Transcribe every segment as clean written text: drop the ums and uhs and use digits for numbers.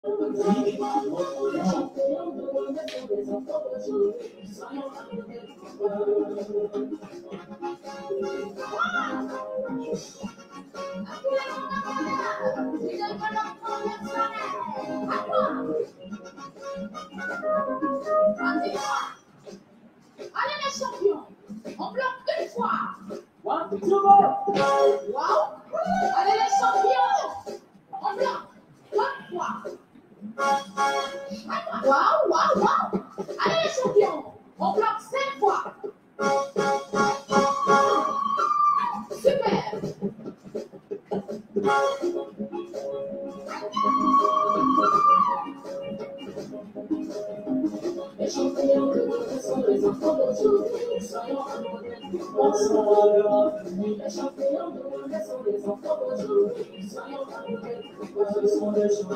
Allez les champions, on bloque une fois. One, two, go! Wow. Allez les champions, on bloque deux fois. Wow, wow, wow. Allez les champions, on bloque 5 fois. Super. Les champions de notre sont les enfants d'aujourd'hui. Soyons amoureux, bonsoir. Les champions de notre sont les enfants d'aujourd'hui. Soyons amoureux, ce sont les gens.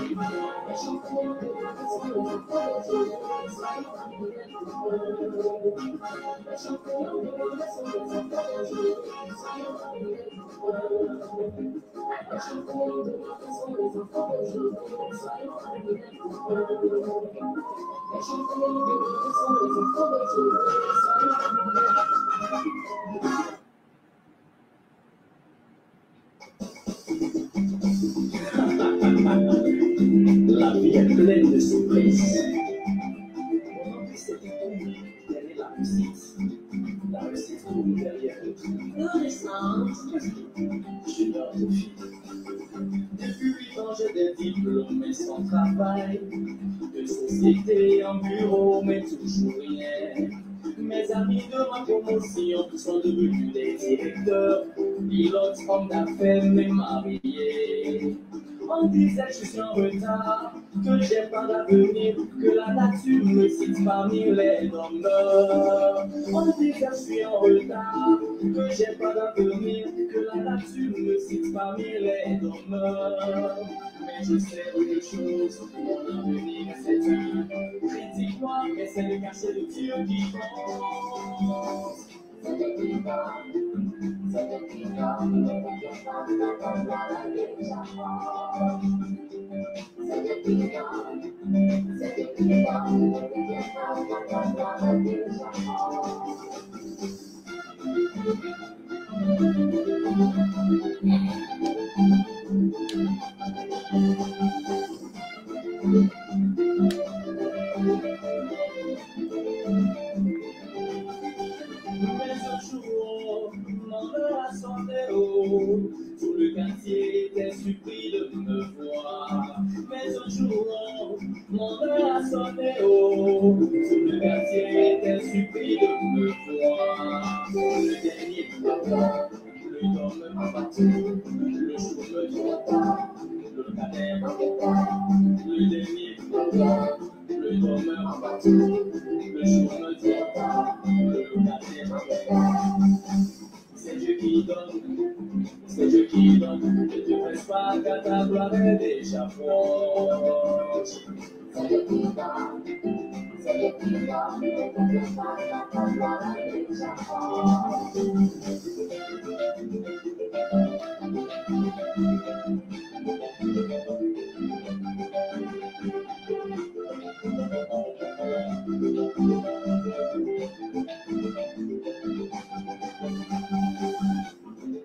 Les champions de notre sont les enfants d'aujourd'hui. Soyons amoureux. Les champions de notre sont les enfants d'aujourd'hui. Soyons amoureux. Les champions de notre sont les enfants d'aujourd'hui. Soyons amoureux. Les champions de notre sont les enfants d'aujourd'hui. Soyons amoureux. La vie est pleine de surprises. Aujourd'hui, c'est derrière la réussite. La réussite trouve derrière Renaissance. je leur fille. Depuis 8 ans, j'ai des diplômes mais sans travail. De société en bureau, mais toujours rien. Mes amis de ma promotion sont devenus des directeurs, pilotes, hommes d'affaires, mais mariés. On disait que je suis en retard, que j'ai pas d'avenir, que la nature me cite parmi les dormeurs. On disait que je suis en retard, que j'ai pas d'avenir, que la nature me cite parmi les dormeurs. Mais je sais une chose, mon avenir c'est Dieu. Critique-moi, mais c'est de cacher le Dieu qui pense. C'est le vivant, c'est le vivant, mais le vivant n'attend pas déjà mort. C'est le vivant, c'est le vivant, mais le vivant n'attend pas déjà mort. Mais un jour, mon heure a sonné haut. Tout le quartier était surpris de me voir. Mais un jour, mon heure a sonné haut. Tout le quartier était surpris de me voir. Le dernier matin, le dorme m'a battu. Le jour me trompa, le cadet m'a battu. Le dernier matin, le dorme m'a battu. Le jour me trompa, le cadet m'a battu. C'est Dieu qui donne, c'est Dieu qui donne. Ne te presse pas car ta gloire est déjà proche. C'est le vivant, c'est le vivant, mais le vivant n'attend pas déjà mort.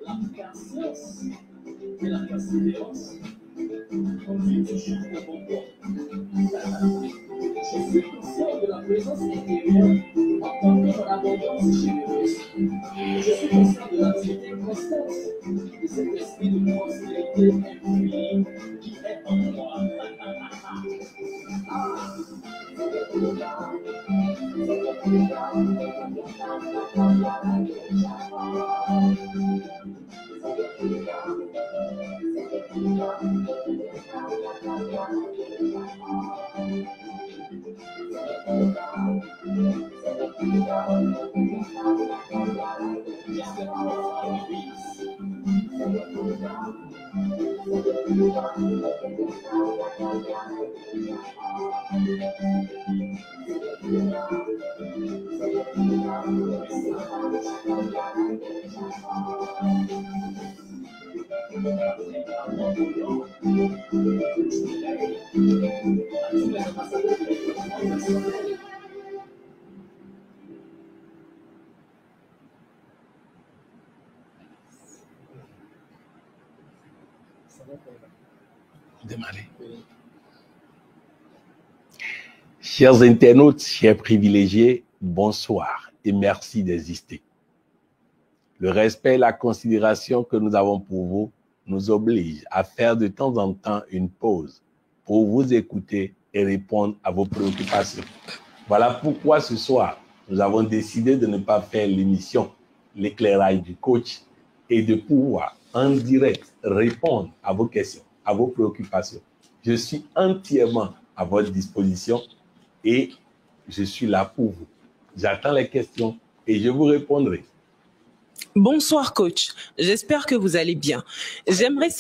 La patience et la persévérance conduisent toujours au bon port. Je suis conscient de la présence intérieure entendue dans l'abondance généreuse. Je suis conscient de l'activité constante de cet esprit de prospérité infinie qui est en moi. C'est le vivant, c'est le vivant, mais le vivant n'attend pas déjà mort. C'est le vivant, c'est le vivant, mais le vivant n'attend pas déjà mort. C'est le vivant, c'est le vivant, mais le vivant n'attend pas Just déjà the mort. power of peace. C'est le vivant, c'est le vivant, mais le vivant n'attend pas déjà mort. C'est le vivant, c'est le vivant, mais le vivant n'attend pas déjà mort. Je suis le soleil. Démarrer. Chers internautes, chers privilégiés, bonsoir et merci d'exister. Le respect et la considération que nous avons pour vous nous oblige à faire de temps en temps une pause pour vous écouter et répondre à vos préoccupations. Voilà pourquoi ce soir, nous avons décidé de ne pas faire l'émission L'éclairage du coach et de pouvoir en direct répondre à vos questions, à vos préoccupations. Je suis entièrement à votre disposition et je suis là pour vous. J'attends les questions et je vous répondrai. Bonsoir coach, j'espère que vous allez bien. J'aimerais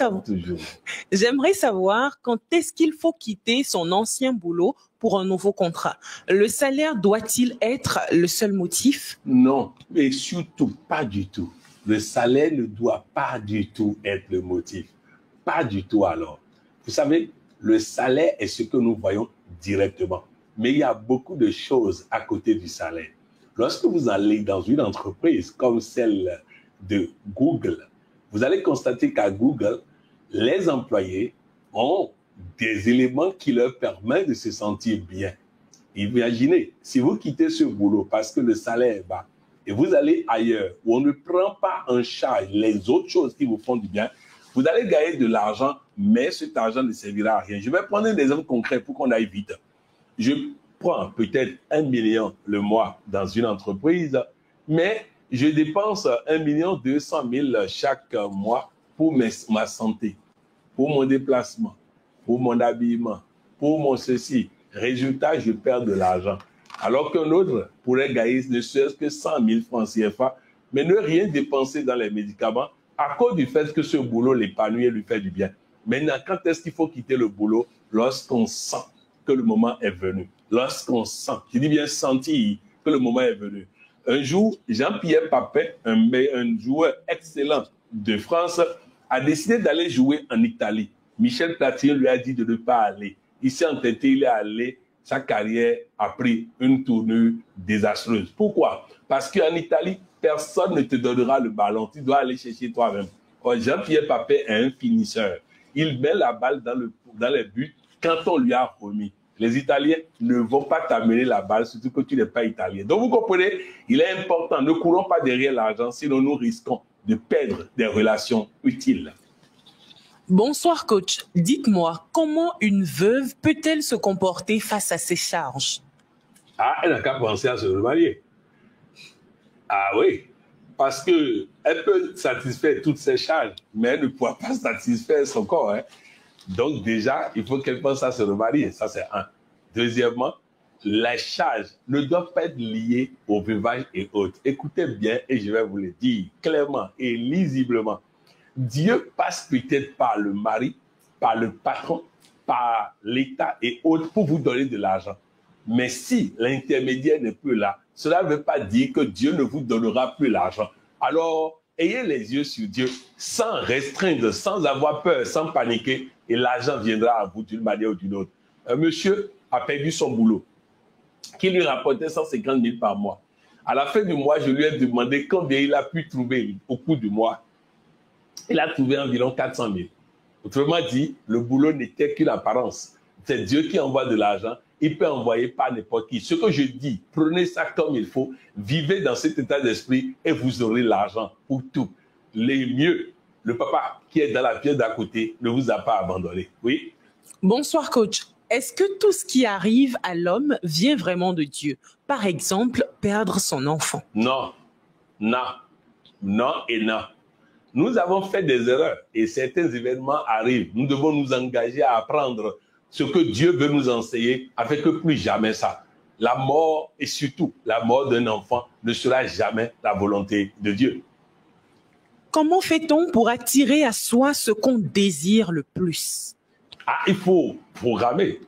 savoir quand est-ce qu'il faut quitter son ancien boulot pour un nouveau contrat. Le salaire doit-il être le seul motif? Non, et surtout pas du tout. Le salaire ne doit pas du tout être le motif. Pas du tout alors. Vous savez, le salaire est ce que nous voyons directement. Mais il y a beaucoup de choses à côté du salaire. Lorsque vous allez dans une entreprise comme celle de Google, vous allez constater qu'à Google, les employés ont des éléments qui leur permettent de se sentir bien. Imaginez, si vous quittez ce boulot parce que le salaire est bas et vous allez ailleurs où on ne prend pas en charge les autres choses qui vous font du bien, vous allez gagner de l'argent, mais cet argent ne servira à rien. Je vais prendre un exemple concret pour qu'on aille vite. Je prends peut-être 1 million le mois dans une entreprise, mais je dépense 1 200 000 chaque mois pour ma santé, pour mon déplacement, pour mon habillement, pour mon ceci. Résultat, je perds de l'argent. Alors qu'un autre pourrait gagner ne serait-ce que 100 000 francs CFA, mais ne rien dépenser dans les médicaments à cause du fait que ce boulot l'épanouit et lui fait du bien. Maintenant, quand est-ce qu'il faut quitter le boulot? Lorsqu'on sent que le moment est venu. Lorsqu'on sent, je dis bien sentir que le moment est venu. Un jour, Jean-Pierre Papin, un joueur excellent de France, a décidé d'aller jouer en Italie. Michel Platini lui a dit de ne pas aller. Il s'est entêté, il est allé, sa carrière a pris une tournure désastreuse. Pourquoi? Parce qu'en Italie, personne ne te donnera le ballon. Tu dois aller chercher toi-même. Jean-Pierre Papin est un finisseur. Il met la balle dans les buts quand on lui a remis. Les Italiens ne vont pas t'amener la balle, surtout que tu n'es pas italien. Donc vous comprenez, il est important, ne courons pas derrière l'argent, sinon nous risquons de perdre des relations utiles. Bonsoir coach, dites-moi, comment une veuve peut-elle se comporter face à ses charges? Ah, elle n'a qu'à penser à se remarier. Ah oui, parce qu'elle peut satisfaire toutes ses charges, mais elle ne pourra pas satisfaire son corps. Hein. Donc déjà, il faut qu'elle pense à se remarier. Ça, c'est un. Deuxièmement, les charges ne doivent pas être liées au veuvage et autres. Écoutez bien et je vais vous le dire clairement et lisiblement. Dieu passe peut-être par le mari, par le patron, par l'État et autres pour vous donner de l'argent. Mais si l'intermédiaire n'est plus là, cela ne veut pas dire que Dieu ne vous donnera plus l'argent. Alors, ayez les yeux sur Dieu sans restreindre, sans avoir peur, sans paniquer et l'argent viendra à vous d'une manière ou d'une autre. Un monsieur a perdu son boulot qui lui rapportait 150 000 par mois. À la fin du mois, je lui ai demandé combien il a pu trouver au cours du mois. Il a trouvé environ 400 000. Autrement dit, le boulot n'était qu'une apparence. C'est Dieu qui envoie de l'argent. Il peut envoyer par n'importe qui. Ce que je dis, prenez ça comme il faut, vivez dans cet état d'esprit et vous aurez l'argent pour tout. Les mieux, le papa qui est dans la pièce d'à côté ne vous a pas abandonné. Oui. Bonsoir coach. Est-ce que tout ce qui arrive à l'homme vient vraiment de Dieu? Par exemple, perdre son enfant. Non, non, non et non. Nous avons fait des erreurs et certains événements arrivent. Nous devons nous engager à apprendre ce que Dieu veut nous enseigner afin que plus jamais ça. La mort et surtout la mort d'un enfant ne sera jamais la volonté de Dieu. Comment fait-on pour attirer à soi ce qu'on désire le plus? Ah, il faut programmer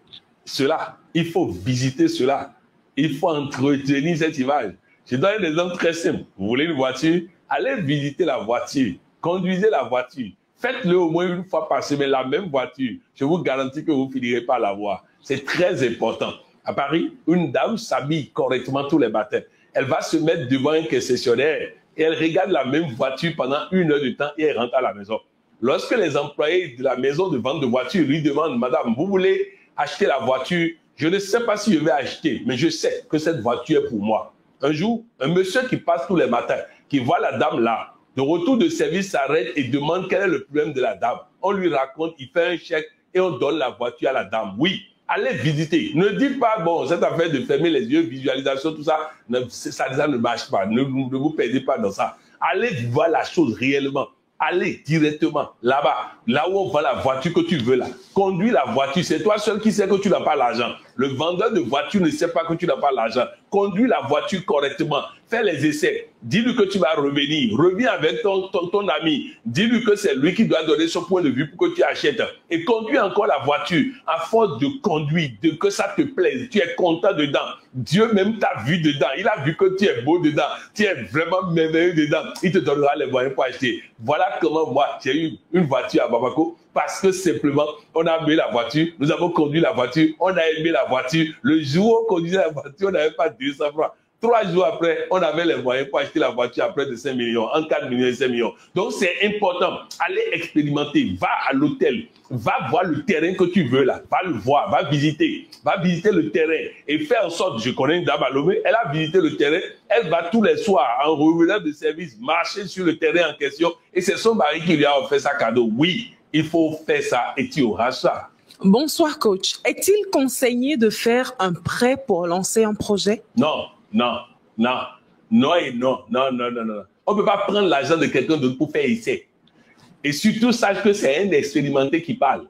cela. Il faut visiter cela. Il faut entretenir cette image. Je donne un exemple très simple. Vous voulez une voiture? Allez visiter la voiture. Conduisez la voiture. Faites-le au moins une fois par semaine, la même voiture. Je vous garantis que vous finirez par l'avoir. C'est très important. À Paris, une dame s'habille correctement tous les matins. Elle va se mettre devant un concessionnaire et elle regarde la même voiture pendant 1 heure de temps et elle rentre à la maison. Lorsque les employés de la maison de vente de voitures lui demandent, Madame, vous voulez acheter la voiture? Je ne sais pas si je vais acheter, mais je sais que cette voiture est pour moi. Un jour, un monsieur qui passe tous les matins, qui voit la dame là, de retour de service s'arrête et demande quel est le problème de la dame. On lui raconte, il fait un chèque et on donne la voiture à la dame. Oui, allez visiter. Ne dites pas, bon, cette affaire de fermer les yeux, visualisation, tout ça, ça ne marche pas. Ne vous perdez pas dans ça. Allez voir la chose réellement. Allez directement là-bas, là où on vend la voiture que tu veux là. Conduis la voiture, c'est toi seul qui sais que tu n'as pas l'argent. Le vendeur de voiture ne sait pas que tu n'as pas l'argent. Conduis la voiture correctement. Fais les essais. Dis-lui que tu vas revenir. Reviens avec ton ami. Dis-lui que c'est lui qui doit donner son point de vue pour que tu achètes. Et conduis encore la voiture. À force de conduire, de que ça te plaise, tu es content dedans. Dieu même t'a vu dedans. Il a vu que tu es beau dedans. Tu es vraiment merveilleux dedans. Il te donnera les moyens pour acheter. Voilà comment moi, j'ai eu une voiture à Bamako. Parce que simplement, on a aimé la voiture, nous avons conduit la voiture, on a aimé la voiture. Le jour où on conduisait la voiture, on n'avait pas 200 francs. 3 jours après, on avait les moyens pour acheter la voiture à près de 5 millions, en 4 millions et 5 millions. Donc c'est important. Allez expérimenter, va à l'hôtel, va voir le terrain que tu veux là, va le voir, va visiter le terrain et fais en sorte, je connais une dame à Lomé, elle a visité le terrain, elle va tous les soirs en revenant de service, marcher sur le terrain en question et c'est son mari qui lui a offert sa cadeau. Oui, il faut faire ça et tu auras ça. Bonsoir coach. Est-il conseillé de faire un prêt pour lancer un projet? Non. Non. On ne peut pas prendre l'argent de quelqu'un d'autre pour faire essai. Et surtout, sache que c'est un expérimenté qui parle.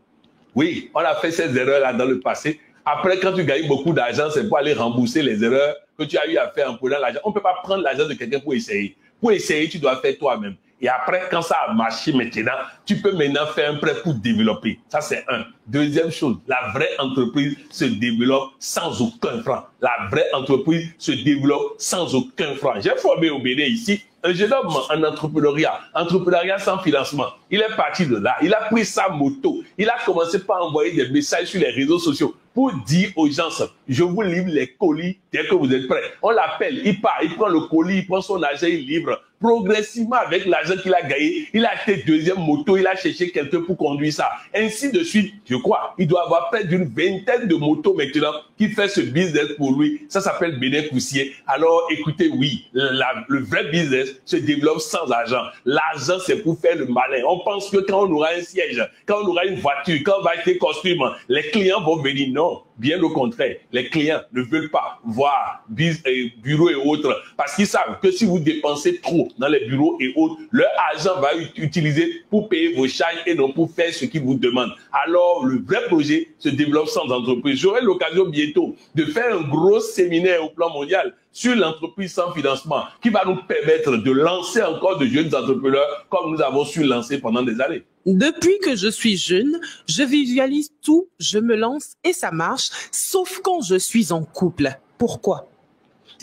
Oui, on a fait ces erreurs-là dans le passé. Après, quand tu gagnes beaucoup d'argent, c'est pour aller rembourser les erreurs que tu as eu à faire en prenant l'argent. On ne peut pas prendre l'argent de quelqu'un pour essayer. Pour essayer, tu dois faire toi-même. Et après, quand ça a marché maintenant, tu peux maintenant faire un prêt pour développer. Ça, c'est un. Deuxième chose, la vraie entreprise se développe sans aucun franc. La vraie entreprise se développe sans aucun franc. J'ai formé au Bénin ici un jeune homme en entrepreneuriat sans financement. Il est parti de là, il a pris sa moto, il a commencé par envoyer des messages sur les réseaux sociaux pour dire aux gens, je vous livre les colis dès que vous êtes prêts. On l'appelle, il part, il prend le colis, il prend son argent, il livre. Progressivement, avec l'argent qu'il a gagné, il a acheté deuxième moto, il a cherché quelqu'un pour conduire ça. Ainsi de suite, je crois, il doit avoir près d'une 20aine de motos maintenant qui fait ce business pour lui. Ça s'appelle Bénin Poussier. Alors, écoutez, oui, le vrai business se développe sans argent. L'argent, c'est pour faire le malin. On pense que quand on aura un siège, quand on aura une voiture, quand on va acheter costume, les clients vont venir. Non, bien au contraire. Les clients ne veulent pas voir bureaux et autres parce qu'ils savent que si vous dépensez trop dans les bureaux et autres, leur argent va être utilisé pour payer vos charges et non pour faire ce qu'ils vous demandent. Alors, le vrai projet se développe sans entreprise. J'aurai l'occasion bientôt de faire un gros séminaire au plan mondial sur l'entreprise sans financement qui va nous permettre de lancer encore de jeunes entrepreneurs comme nous avons su lancer pendant des années. Depuis que je suis jeune, je visualise tout, je me lance et ça marche, sauf quand je suis en couple. Pourquoi?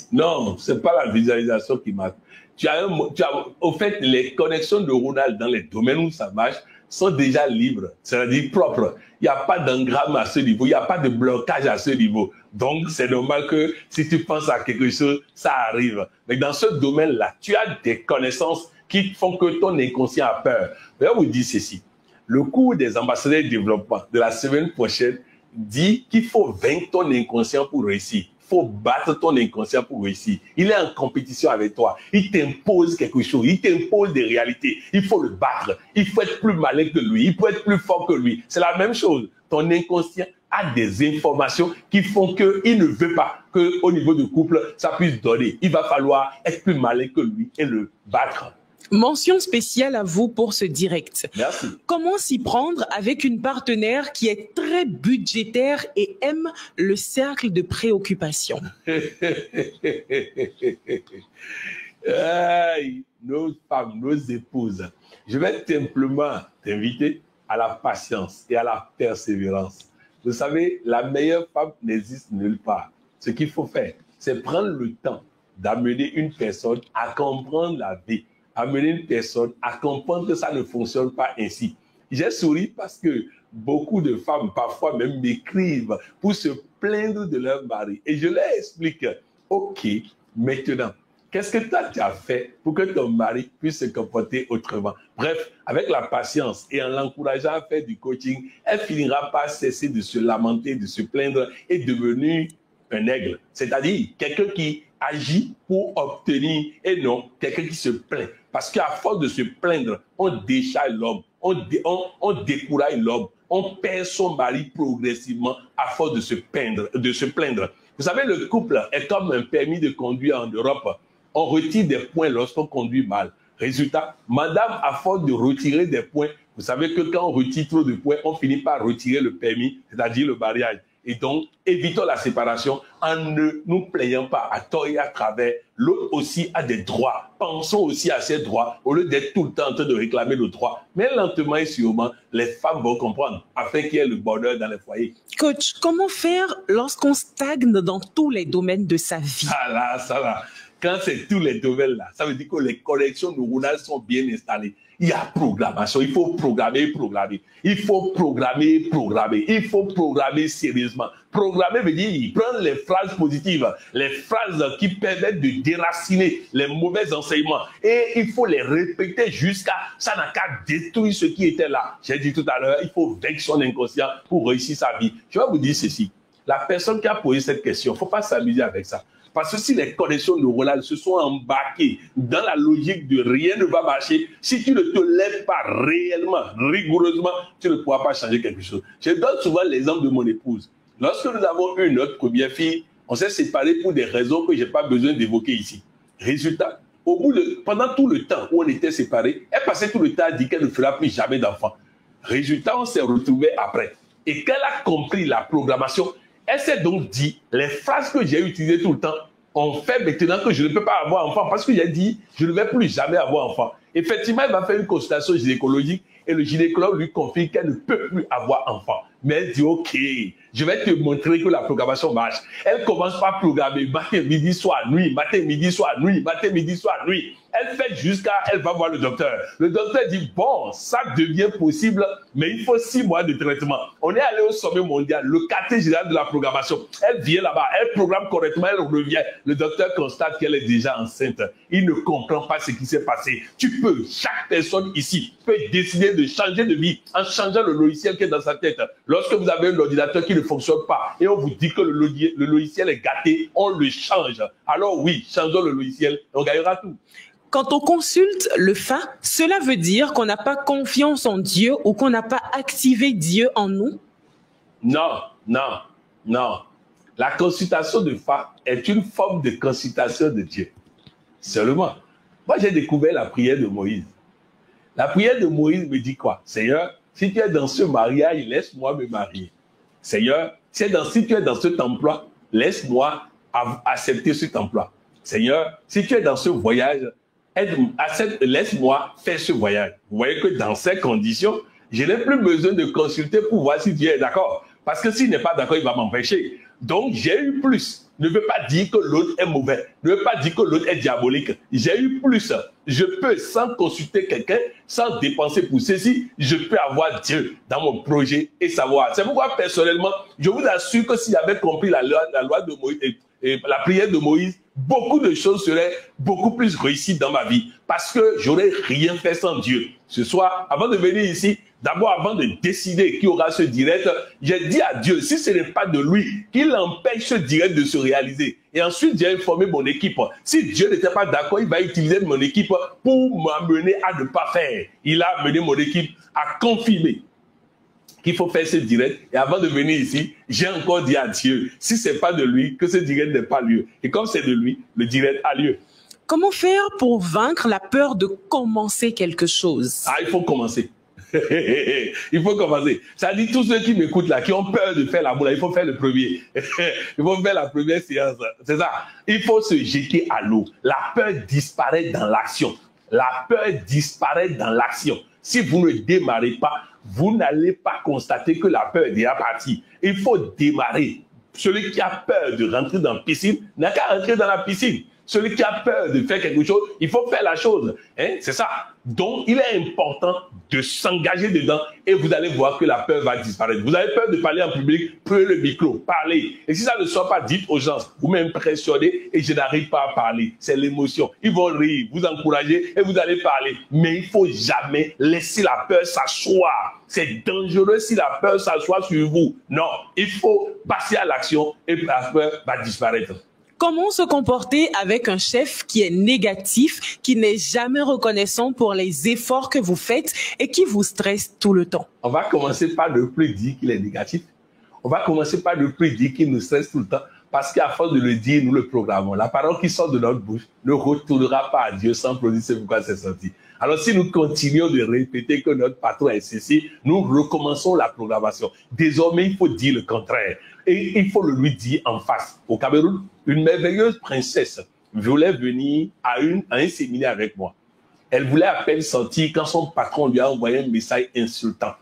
Non, c'est pas la visualisation qui marche. Au fait, les connexions neuronales dans les domaines où ça marche sont déjà libres, c'est-à-dire propres. Il n'y a pas d'engramme à ce niveau, il n'y a pas de blocage à ce niveau. Donc, c'est normal que si tu penses à quelque chose, ça arrive. Mais dans ce domaine-là, tu as des connaissances qui font que ton inconscient a peur. Je vais vous dire ceci. Le cours des ambassadeurs de développement de la semaine prochaine dit qu'il faut vaincre ton inconscient pour réussir. Il faut battre ton inconscient pour réussir. Il est en compétition avec toi. Il t'impose quelque chose. Il t'impose des réalités. Il faut le battre. Il faut être plus malin que lui. Il faut être plus fort que lui. C'est la même chose. Ton inconscient a des informations qui font qu'il ne veut pas qu'au niveau du couple, ça puisse donner. Il va falloir être plus malin que lui et le battre. Mention spéciale à vous pour ce direct. Merci. Comment s'y prendre avec une partenaire qui est très budgétaire et aime le cercle de préoccupation? Nos femmes, nos épouses, je vais simplement t'inviter à la patience et à la persévérance. Vous savez, la meilleure femme n'existe nulle part. Ce qu'il faut faire, c'est prendre le temps d'amener une personne à comprendre la vie. Amener une personne à comprendre que ça ne fonctionne pas ainsi. j'ai souri parce que beaucoup de femmes, parfois même, m'écrivent pour se plaindre de leur mari. Et je leur explique, OK, maintenant, qu'est-ce que toi tu as fait pour que ton mari puisse se comporter autrement? Bref, avec la patience et en l'encourageant à faire du coaching, elle finira par cesser de se lamenter, de se plaindre et devenir un aigle. C'est-à-dire quelqu'un qui agit pour obtenir et non quelqu'un qui se plaint. Parce qu'à force de se plaindre, on décharge l'homme, on décourage l'homme, on perd son mari progressivement à force de se plaindre. Vous savez, le couple est comme un permis de conduire en Europe. On retire des points lorsqu'on conduit mal. Résultat, madame, à force de retirer des points, vous savez que quand on retire trop de points, on finit par retirer le permis, c'est-à-dire le mariage. Et donc, évitons la séparation en ne nous plaignant pas à tort et à travers. L'autre aussi a des droits. Pensons aussi à ses droits au lieu d'être tout le temps en train de réclamer le droit. Mais lentement et sûrement, les femmes vont comprendre afin qu'il y ait le bonheur dans les foyers. Coach, comment faire lorsqu'on stagne dans tous les domaines de sa vie? Ah là, ça va. Quand c'est tous les domaines là, ça veut dire que les connexions neuronales sont bien installées. Il y a programmation, il faut programmer. Il faut programmer sérieusement. Programmer veut dire prendre les phrases positives, les phrases qui permettent de déraciner les mauvais enseignements. Et il faut les répéter jusqu'à ça n'a qu'à détruire ce qui était là. J'ai dit tout à l'heure, il faut vaincre son inconscient pour réussir sa vie. Je vais vous dire ceci. La personne qui a posé cette question, il ne faut pas s'amuser avec ça. Parce que si les connexions neuronales se sont embarquées dans la logique de rien ne va marcher, si tu ne te lèves pas réellement, rigoureusement, tu ne pourras pas changer quelque chose. Je donne souvent l'exemple de mon épouse. Lorsque nous avons eu notre première fille, on s'est séparés pour des raisons que je n'ai pas besoin d'évoquer ici. Résultat, pendant tout le temps où on était séparés, elle passait tout le temps à dire qu'elle ne fera plus jamais d'enfant. Résultat, on s'est retrouvés après. Et quand elle a compris la programmation, elle s'est donc dit, les phrases que j'ai utilisées tout le temps ont fait maintenant que je ne peux pas avoir enfant parce que j'ai dit, je ne vais plus jamais avoir enfant. Effectivement, elle va faire une consultation gynécologique et le gynécologue lui confie qu'elle ne peut plus avoir enfant. Mais elle dit, OK, je vais te montrer que la programmation marche. Elle commence par programmer matin, midi, soir, nuit, matin, midi, soir, nuit, matin, midi, soir, nuit. Elle fait elle va voir le docteur. Le docteur dit, bon, ça devient possible, mais il faut 6 mois de traitement. On est allé au sommet mondial, le quartier général de la programmation. Elle vient là-bas, elle programme correctement, elle revient. Le docteur constate qu'elle est déjà enceinte. Il ne comprend pas ce qui s'est passé. Chaque personne ici peut décider de changer de vie en changeant le logiciel qui est dans sa tête. Lorsque vous avez un ordinateur qui ne fonctionne pas et on vous dit que le logiciel est gâté, on le change. Alors oui, changeons le logiciel et on gagnera tout. Quand on consulte le FA, cela veut dire qu'on n'a pas confiance en Dieu ou qu'on n'a pas activé Dieu en nous? Non. La consultation de FA est une forme de consultation de Dieu. Seulement, moi j'ai découvert la prière de Moïse. La prière de Moïse me dit quoi? Seigneur, si tu es dans ce mariage, laisse-moi me marier. Seigneur, si tu es dans cet emploi, laisse-moi accepter cet emploi. Seigneur, si tu es dans ce voyage, laisse-moi faire ce voyage. Vous voyez que dans ces conditions, je n'ai plus besoin de consulter pour voir si Dieu est d'accord. Parce que s'il n'est pas d'accord, il va m'empêcher. Donc, j'ai eu plus. Ne veut pas dire que l'autre est mauvais. Ne veut pas dire que l'autre est diabolique. J'ai eu plus. Je peux, sans consulter quelqu'un, sans dépenser pour ceci, je peux avoir Dieu dans mon projet et savoir. C'est pourquoi, personnellement, je vous assure que si j'avais compris la loi de Moïse et la prière de Moïse, beaucoup de choses seraient beaucoup plus réussies dans ma vie. Parce que j'aurais rien fait sans Dieu. Ce soir, avant de venir ici, d'abord, avant de décider qui aura ce direct, j'ai dit à Dieu, si ce n'est pas de lui, qu'il empêche ce direct de se réaliser. Et ensuite, j'ai informé mon équipe. Si Dieu n'était pas d'accord, il va utiliser mon équipe pour m'amener à ne pas faire. Il a amené mon équipe à confirmer qu'il faut faire ce direct. Et avant de venir ici, j'ai encore dit à Dieu, si ce n'est pas de lui, que ce direct n'ait pas lieu. Et comme c'est de lui, le direct a lieu. Comment faire pour vaincre la peur de commencer quelque chose? Ah, il faut commencer. Il faut commencer. Ça dit tous ceux qui m'écoutent là, qui ont peur de faire l'amour, il faut faire le premier. Il faut faire la première séance. C'est ça. Il faut se jeter à l'eau. La peur disparaît dans l'action. La peur disparaît dans l'action. Si vous ne démarrez pas, vous n'allez pas constater que la peur est déjà partie. Il faut démarrer. Celui qui a peur de rentrer dans la piscine n'a qu'à rentrer dans la piscine. Celui qui a peur de faire quelque chose, il faut faire la chose. Hein? C'est ça. Donc, il est important de s'engager dedans et vous allez voir que la peur va disparaître. Vous avez peur de parler en public, prenez le micro, parlez. Et si ça ne soit pas dit aux gens, vous m'impressionnez et je n'arrive pas à parler. C'est l'émotion. Ils vont rire, vous encourager et vous allez parler. Mais il ne faut jamais laisser la peur s'asseoir. C'est dangereux si la peur s'assoit sur vous. Non, il faut passer à l'action et la peur va disparaître. Comment se comporter avec un chef qui est négatif, qui n'est jamais reconnaissant pour les efforts que vous faites et qui vous stresse tout le temps? On va commencer par ne plus dire qu'il est négatif. On va commencer par ne plus dire qu'il nous stresse tout le temps. Parce qu'à force de le dire, nous le programmons. La parole qui sort de notre bouche ne retournera pas à Dieu sans produire ce pourquoi c'est sorti. Alors si nous continuons de répéter que notre patron est ceci, nous recommençons la programmation. Désormais, il faut dire le contraire. Et il faut le lui dire en face. Au Cameroun, une merveilleuse princesse voulait venir à un séminaire avec moi. Elle voulait à peine sortir quand son patron lui a envoyé un message insultant.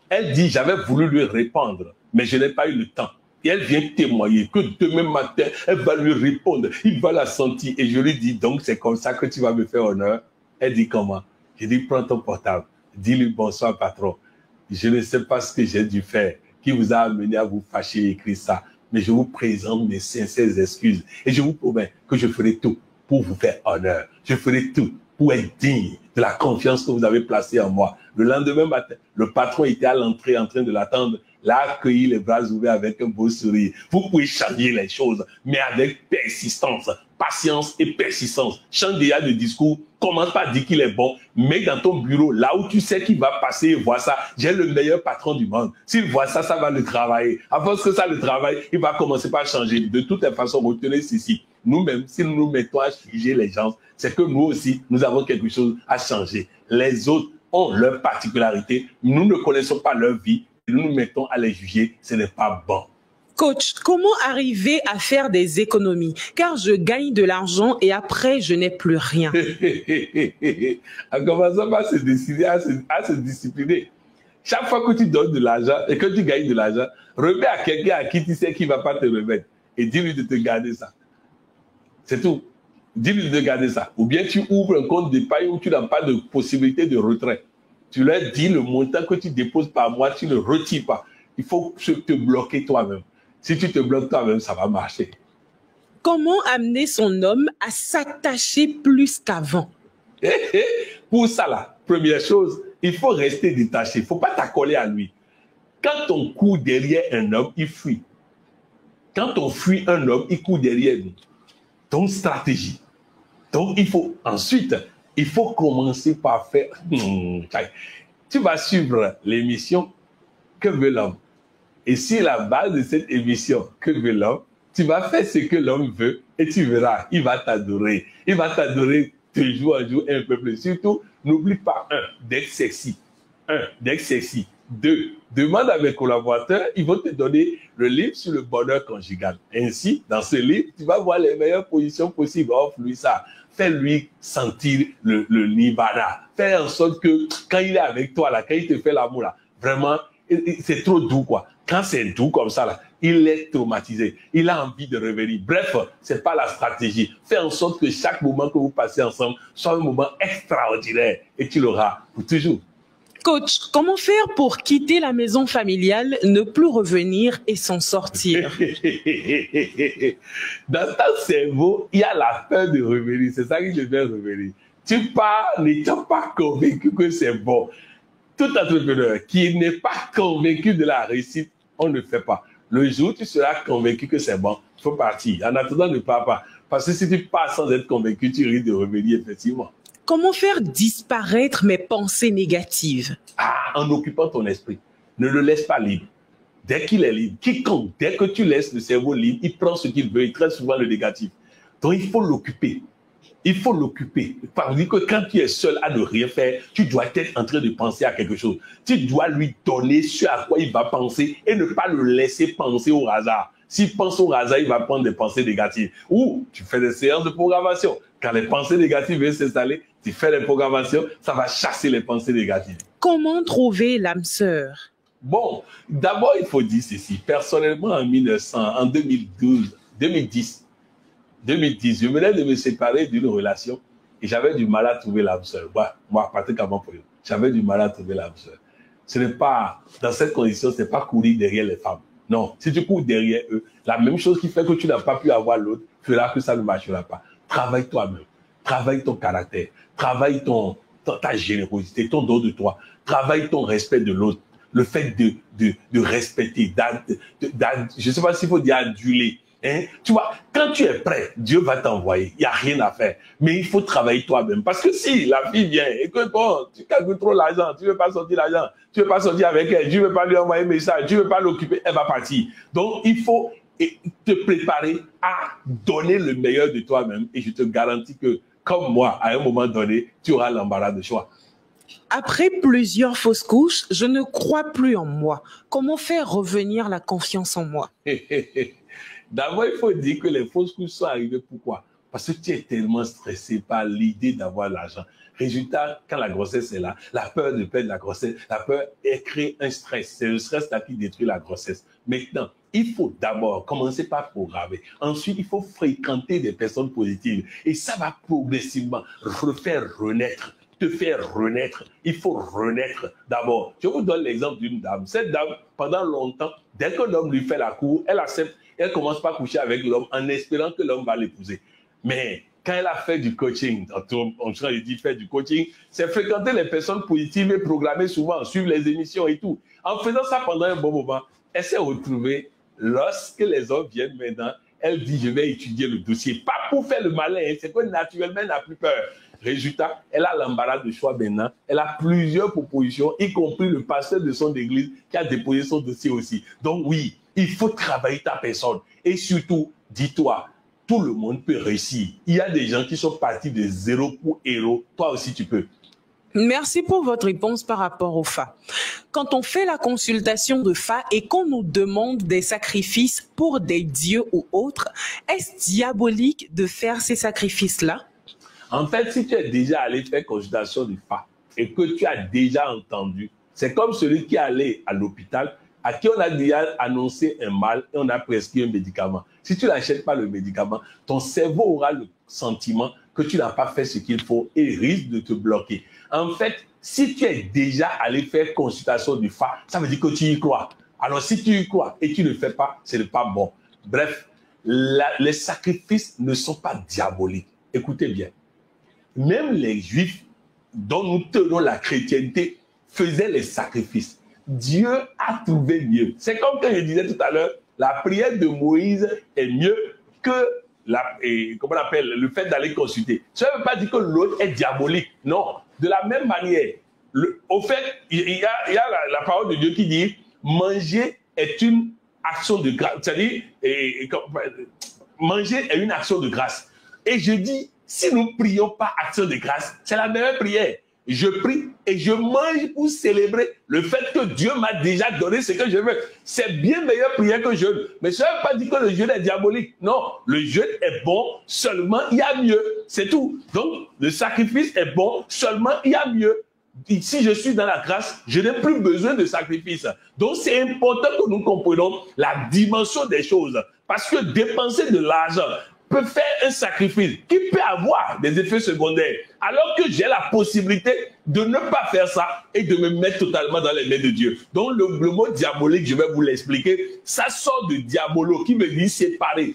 Elle dit, j'avais voulu lui répondre, mais je n'ai pas eu le temps. Et elle vient témoigner que demain matin, elle va lui répondre, il va la sentir. Et je lui dis, donc c'est comme ça que tu vas me faire honneur. Elle dit, comment? Je dis, prends ton portable, dis-lui bonsoir patron. Je ne sais pas ce que j'ai dû faire qui vous a amené à vous fâcher et écrire ça. Mais je vous présente mes sincères excuses. Et je vous promets que je ferai tout pour vous faire honneur. Je ferai tout pour être digne de la confiance que vous avez placée en moi. Le lendemain matin, le patron était à l'entrée en train de l'attendre. L'a accueilli les bras ouverts avec un beau sourire. Vous pouvez changer les choses, mais avec persistance, patience et persistance. Change déjà de discours. Commence par dire qu'il est bon. Mets dans ton bureau, là où tu sais qu'il va passer et voir ça. J'ai le meilleur patron du monde. S'il voit ça, ça va le travailler. À force que ça le travaille, il va commencer par changer. De toutes les façons, retenez ceci. Nous-mêmes, si nous nous mettons à juger les gens, c'est que nous aussi, nous avons quelque chose à changer. Les autres ont leurs particularités. Nous ne connaissons pas leur vie. Nous nous mettons à les juger. Ce n'est pas bon. Coach, comment arriver à faire des économies? Car je gagne de l'argent et après, je n'ai plus rien. En commençant par se décider à se discipliner. Chaque fois que tu donnes de l'argent et que tu gagnes de l'argent, remets à quelqu'un à qui tu sais qu'il ne va pas te remettre et dis-lui de te garder ça. C'est tout. Dis-lui de garder ça. Ou bien tu ouvres un compte d'épargne où tu n'as pas de possibilité de retrait. Tu leur dis le montant que tu déposes par mois, tu ne retires pas. Il faut te bloquer toi-même. Si tu te bloques toi-même, ça va marcher. Comment amener son homme à s'attacher plus qu'avant? Pour ça, là, première chose, il faut rester détaché. Il ne faut pas t'accoler à lui. Quand on court derrière un homme, il fuit. Quand on fuit un homme, il court derrière nous. Donc, stratégie. Donc, ensuite, il faut commencer par faire... Tu vas suivre l'émission Que veut l'homme? Et si la base de cette émission, Que veut l'homme, tu vas faire ce que l'homme veut et tu verras, il va t'adorer. Il va t'adorer de jour en jour un peu plus. Surtout, n'oublie pas, d'être sexy. D'être sexy. 2, demande à mes collaborateurs, ils vont te donner le livre sur le bonheur conjugal. Ainsi, dans ce livre, tu vas voir les meilleures positions possibles. Offre-lui ça. Fais-lui sentir le nirvana. Fais en sorte que quand il est avec toi, là, quand il te fait l'amour, là, vraiment, c'est trop doux, quoi. Quand c'est doux comme ça, là, il est traumatisé. Il a envie de revenir. Bref, c'est pas la stratégie. Fais en sorte que chaque moment que vous passez ensemble soit un moment extraordinaire et tu l'auras pour toujours. Coach, comment faire pour quitter la maison familiale, ne plus revenir et s'en sortir? Dans ton cerveau, il y a la peur de revenir. C'est ça qui te fait revenir. Tu pars n'étant pas convaincu que c'est bon. Tout entrepreneur qui n'est pas convaincu de la réussite, on ne fait pas. Le jour où tu seras convaincu que c'est bon, il faut partir. En attendant, ne pars pas. Parce que si tu pars sans être convaincu, tu risques de revenir effectivement. Comment faire disparaître mes pensées négatives? En occupant ton esprit. Ne le laisse pas libre. Dès qu'il est libre, quiconque, dès que tu laisses le cerveau libre, il prend ce qu'il veut, il traite souvent le négatif. Donc il faut l'occuper. Il faut l'occuper. Parce que quand tu es seul à ne rien faire, tu dois être en train de penser à quelque chose. Tu dois lui donner ce à quoi il va penser et ne pas le laisser penser au hasard. S'il pense au hasard, il va prendre des pensées négatives. Ou tu fais des séances de programmation. Quand les pensées négatives viennent s'installer, tu fais des programmations, ça va chasser les pensées négatives. Comment trouver l'âme sœur? Bon, d'abord, il faut dire ceci. Personnellement, en 2010, 2010, je venais de me séparer d'une relation et j'avais du mal à trouver l'âme sœur. Moi, pratiquement pour eux, j'avais du mal à trouver l'âme sœur. Ce n'est pas, dans cette condition, ce n'est pas courir derrière les femmes. Non, si tu cours derrière eux, la même chose qui fait que tu n'as pas pu avoir l'autre fera que ça ne marchera pas. Travaille toi-même, travaille ton caractère, travaille ta générosité, ton don de toi, travaille ton respect de l'autre, le fait de respecter, je ne sais pas s'il faut dire aduler. Hein? Tu vois, quand tu es prêt, Dieu va t'envoyer. Il n'y a rien à faire. Mais il faut travailler toi-même. Parce que si la fille vient et que bon, tu calcules trop l'argent, tu ne veux pas sortir l'argent, tu ne veux pas sortir avec elle, tu ne veux pas lui envoyer un message, tu ne veux pas l'occuper, elle va partir. Donc, il faut te préparer à donner le meilleur de toi-même. Et je te garantis que, comme moi, à un moment donné, tu auras l'embarras de choix. Après plusieurs fausses couches, je ne crois plus en moi. Comment faire revenir la confiance en moi? D'abord, il faut dire que les fausses couches sont arrivées. Pourquoi? Parce que tu es tellement stressé par l'idée d'avoir l'argent. Résultat, quand la grossesse est là, la peur de perdre la grossesse, la peur crée un stress. C'est le stress là qui détruit la grossesse. Maintenant, il faut d'abord commencer par programmer. Ensuite, il faut fréquenter des personnes positives. Et ça va progressivement te faire renaître. Il faut renaître d'abord. Je vous donne l'exemple d'une dame. Cette dame, pendant longtemps, dès que l'homme lui fait la cour, elle accepte. Elle commence pas à coucher avec l'homme en espérant que l'homme va l'épouser. Mais quand elle a fait du coaching, on dit faire du coaching, c'est fréquenter les personnes positives et programmer souvent, suivre les émissions et tout. En faisant ça pendant un bon moment, elle s'est retrouvée, lorsque les hommes viennent maintenant, elle dit je vais étudier le dossier. Pas pour faire le malin, hein, c'est que naturellement elle n'a plus peur. Résultat, elle a l'embarras de choix maintenant. Elle a plusieurs propositions, y compris le pasteur de son église qui a déposé son dossier aussi. Donc oui, il faut travailler ta personne. Et surtout, dis-toi, tout le monde peut réussir. Il y a des gens qui sont partis de zéro pour héros. Toi aussi, tu peux. Merci pour votre réponse par rapport au FA. Quand on fait la consultation de FA et qu'on nous demande des sacrifices pour des dieux ou autres, est-ce diabolique de faire ces sacrifices-là? En fait, si tu es déjà allé faire consultation du FA et que tu as déjà entendu, c'est comme celui qui est allé à l'hôpital, à qui on a déjà annoncé un mal et on a prescrit un médicament. Si tu n'achètes pas le médicament, ton cerveau aura le sentiment que tu n'as pas fait ce qu'il faut et risque de te bloquer. En fait, si tu es déjà allé faire consultation du FA, ça veut dire que tu y crois. Alors si tu y crois et tu ne le fais pas, ce n'est pas bon. Bref, les sacrifices ne sont pas diaboliques. Écoutez bien. Même les Juifs dont nous tenons la chrétienté faisaient les sacrifices. Dieu a trouvé mieux. C'est comme quand je disais tout à l'heure, la prière de Moïse est mieux que le fait d'aller consulter. Ça ne veut pas dire que l'autre est diabolique. Non. De la même manière, au fait, il y a la parole de Dieu qui dit manger est une action de grâce. C'est-à-dire, manger est une action de grâce. Et je dis, si nous ne prions pas action de grâce, c'est la meilleure prière. Je prie et je mange pour célébrer le fait que Dieu m'a déjà donné ce que je veux. C'est bien meilleure prière que jeûne. Mais ça ne veut pas dire que le jeûne est diabolique. Non, le jeûne est bon, seulement il y a mieux. C'est tout. Donc, le sacrifice est bon, seulement il y a mieux. Si je suis dans la grâce, je n'ai plus besoin de sacrifice. Donc, c'est important que nous comprenions la dimension des choses. Parce que dépenser de l'argent peut faire un sacrifice qui peut avoir des effets secondaires, alors que j'ai la possibilité de ne pas faire ça et de me mettre totalement dans les mains de Dieu. Donc le mot diabolique, je vais vous l'expliquer, ça sort de diabolo qui veut dire séparer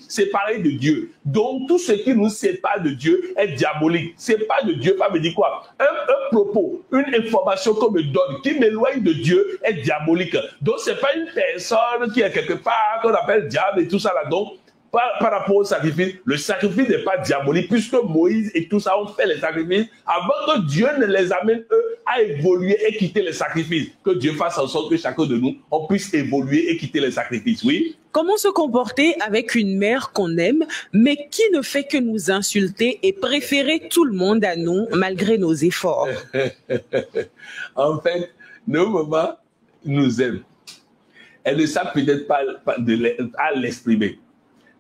de Dieu. Donc tout ce qui nous sépare de Dieu est diabolique. Séparer de Dieu, ça veut dire quoi? Un propos, une information qu'on me donne qui m'éloigne de Dieu est diabolique. Donc c'est pas une personne qui est quelque part qu'on appelle diable et tout ça là. Donc par rapport au sacrifice, le sacrifice n'est pas diabolique puisque Moïse et tout ça ont fait les sacrifices avant que Dieu ne les amène eux à évoluer et quitter les sacrifices. Que Dieu fasse en sorte que chacun de nous, on puisse évoluer et quitter les sacrifices, oui. Comment se comporter avec une mère qu'on aime, mais qui ne fait que nous insulter et préférer tout le monde à nous malgré nos efforts? En fait, nos mamans nous aiment. Elles ne savent peut-être pas à l'exprimer.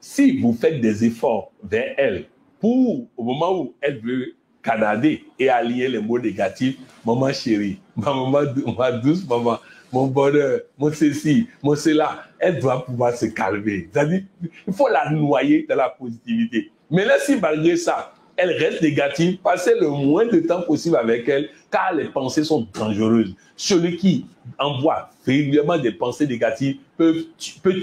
Si vous faites des efforts vers elle, au moment où elle veut canader et allier les mots négatifs, maman chérie, ma maman douce, maman, mon bonheur, mon ceci, mon cela, elle doit pouvoir se calmer. C'est-à-dire, il faut la noyer dans la positivité. Mais là, si malgré ça, elle reste négative, passez le moins de temps possible avec elle, car les pensées sont dangereuses. Celui qui envoie régulièrement des pensées négatives peut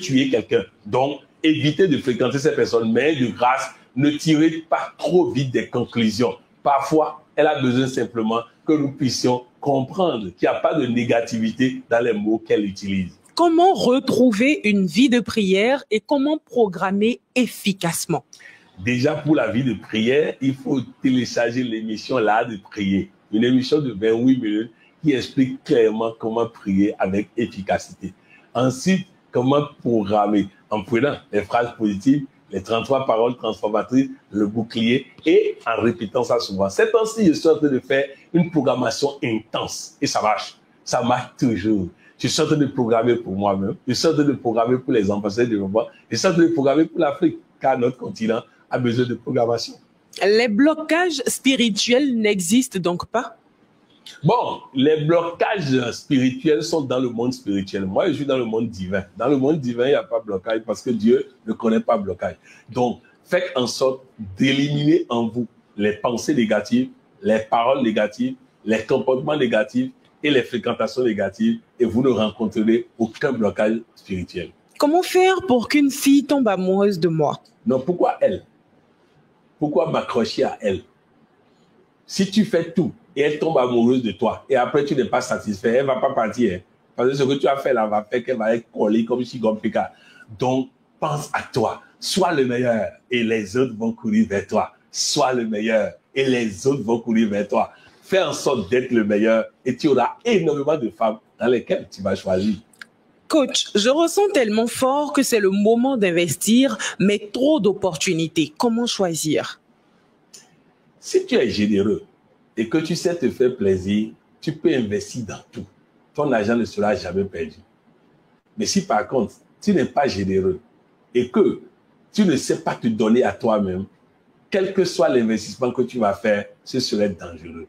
tuer quelqu'un. Donc, évitez de fréquenter ces personnes, mais de grâce, ne tirez pas trop vite des conclusions. Parfois, elle a besoin simplement que nous puissions comprendre qu'il n'y a pas de négativité dans les mots qu'elle utilise. Comment retrouver une vie de prière et comment programmer efficacement? Déjà, pour la vie de prière, il faut télécharger l'émission L'Art de prier. Une émission de 28 minutes qui explique clairement comment prier avec efficacité. Ensuite, comment programmer en prenant les phrases positives, les 33 paroles transformatrices, le bouclier et en répétant ça souvent. Cette temps-ci, je suis en train de faire une programmation intense et ça marche. Ça marche toujours. Je suis en train de programmer pour moi-même. Je suis en train de programmer pour les ambassadeurs de développement. Je suis en train de programmer pour l'Afrique, car notre continent a besoin de programmation. Les blocages spirituels n'existent donc pas? Bon, les blocages spirituels sont dans le monde spirituel. Moi, je suis dans le monde divin. Dans le monde divin, il n'y a pas de blocage parce que Dieu ne connaît pas de blocage. Donc, faites en sorte d'éliminer en vous les pensées négatives, les paroles négatives, les comportements négatifs et les fréquentations négatives et vous ne rencontrerez aucun blocage spirituel. Comment faire pour qu'une fille tombe amoureuse de moi? Non, pourquoi elle? Pourquoi m'accrocher à elle? Si tu fais tout et elle tombe amoureuse de toi et après tu n'es pas satisfait, elle ne va pas partir. Hein? Parce que ce que tu as fait là va faire qu'elle va être collée comme si comme Pika. Donc, pense à toi. Sois le meilleur et les autres vont courir vers toi. Sois le meilleur et les autres vont courir vers toi. Fais en sorte d'être le meilleur et tu auras énormément de femmes dans lesquelles tu vas choisir. Coach, je ressens tellement fort que c'est le moment d'investir, mais trop d'opportunités. Comment choisir? Si tu es généreux et que tu sais te faire plaisir, tu peux investir dans tout. Ton argent ne sera jamais perdu. Mais si par contre, tu n'es pas généreux et que tu ne sais pas te donner à toi-même, quel que soit l'investissement que tu vas faire, ce serait dangereux.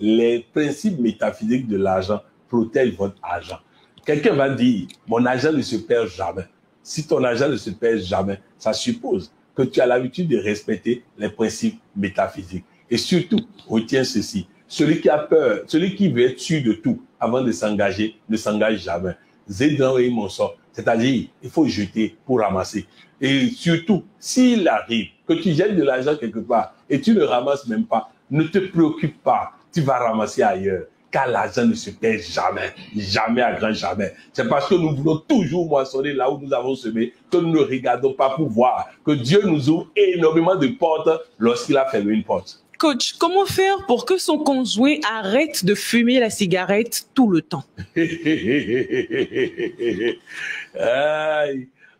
Les principes métaphysiques de l'argent protègent votre argent. Quelqu'un va dire, mon argent ne se perd jamais. Si ton argent ne se perd jamais, ça suppose que tu as l'habitude de respecter les principes métaphysiques. Et surtout, retiens ceci. Celui qui a peur, celui qui veut être sûr de tout avant de s'engager, ne s'engage jamais. C'est-à-dire, il faut jeter pour ramasser. Et surtout, s'il arrive que tu jettes de l'argent quelque part et tu ne ramasses même pas, ne te préoccupe pas, tu vas ramasser ailleurs. Car l'argent ne se perd jamais, jamais à grand jamais. C'est parce que nous voulons toujours moissonner là où nous avons semé que nous ne regardons pas pour voir que Dieu nous ouvre énormément de portes lorsqu'il a fermé une porte. Coach, comment faire pour que son conjoint arrête de fumer la cigarette tout le temps?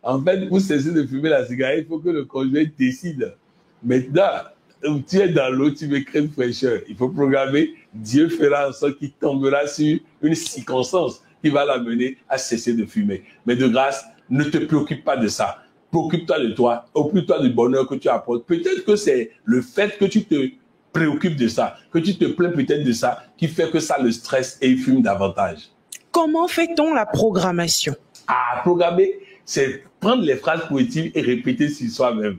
En fait, pour cesser de fumer la cigarette, il faut que le conjoint décide. Maintenant, tu es dans l'eau, tu veux créer une fraîcheur. Il faut programmer. Dieu fera en sorte qu'il tombera sur une circonstance qui va l'amener à cesser de fumer. Mais de grâce, ne te préoccupe pas de ça. Préoccupe-toi de toi. Occupe-toi du bonheur que tu apportes. Peut-être que c'est le fait que tu te préoccupes de ça, que tu te plains peut-être de ça, qui fait que ça le stresse et il fume davantage. Comment fait-on la programmation? Programmer, c'est prendre les phrases positives et répéter sur soi-même.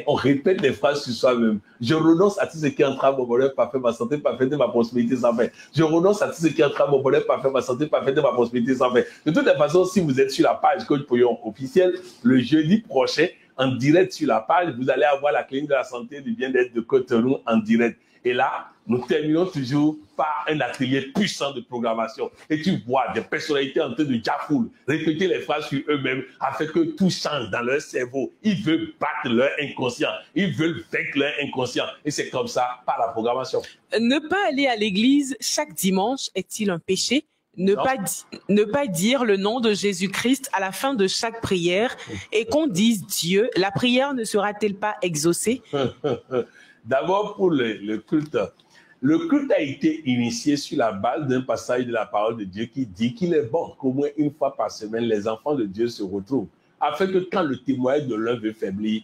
On répète les phrases sur soi-même. Je renonce à tout ce qui entrave mon bonheur parfait, ma santé parfaite et ma prospérité sans fin. Je renonce à tout ce qui entrave mon bonheur parfait, ma santé parfaite et ma prospérité sans fin. De toute façon, si vous êtes sur la page Coach Pouillon officielle, le jeudi prochain, en direct sur la page, vous allez avoir la clinique de la santé et du bien-être de Cotonou en direct. Et là, nous terminons toujours par un atelier puissant de programmation. Et tu vois des personnalités en train de jafoul, répéter les phrases sur eux-mêmes afin que tout change dans leur cerveau. Ils veulent battre leur inconscient. Ils veulent vaincre leur inconscient. Et c'est comme ça par la programmation. Ne pas aller à l'église chaque dimanche est-il un péché? Ne pas dire le nom de Jésus-Christ à la fin de chaque prière et qu'on dise Dieu, la prière ne sera-t-elle pas exaucée? D'abord pour le culte. Le culte a été initié sur la base d'un passage de la parole de Dieu qui dit qu'il est bon qu'au moins une fois par semaine, les enfants de Dieu se retrouvent. Afin que quand le témoignage de l'un veut faiblir,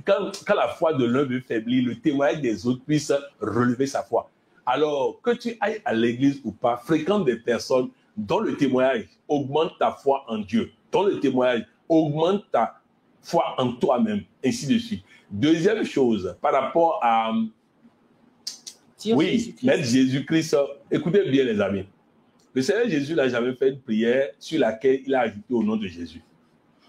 quand la foi de l'un veut faiblir, le témoignage des autres puisse relever sa foi. Alors, que tu ailles à l'église ou pas, fréquente des personnes dans le témoignage, augmente ta foi en Dieu. Dans le témoignage, augmente ta foi en toi-même, ainsi de suite. Deuxième chose, par rapport à... mettre Jésus-Christ, écoutez bien les amis. Le Seigneur Jésus n'a jamais fait une prière sur laquelle il a ajouté au nom de Jésus.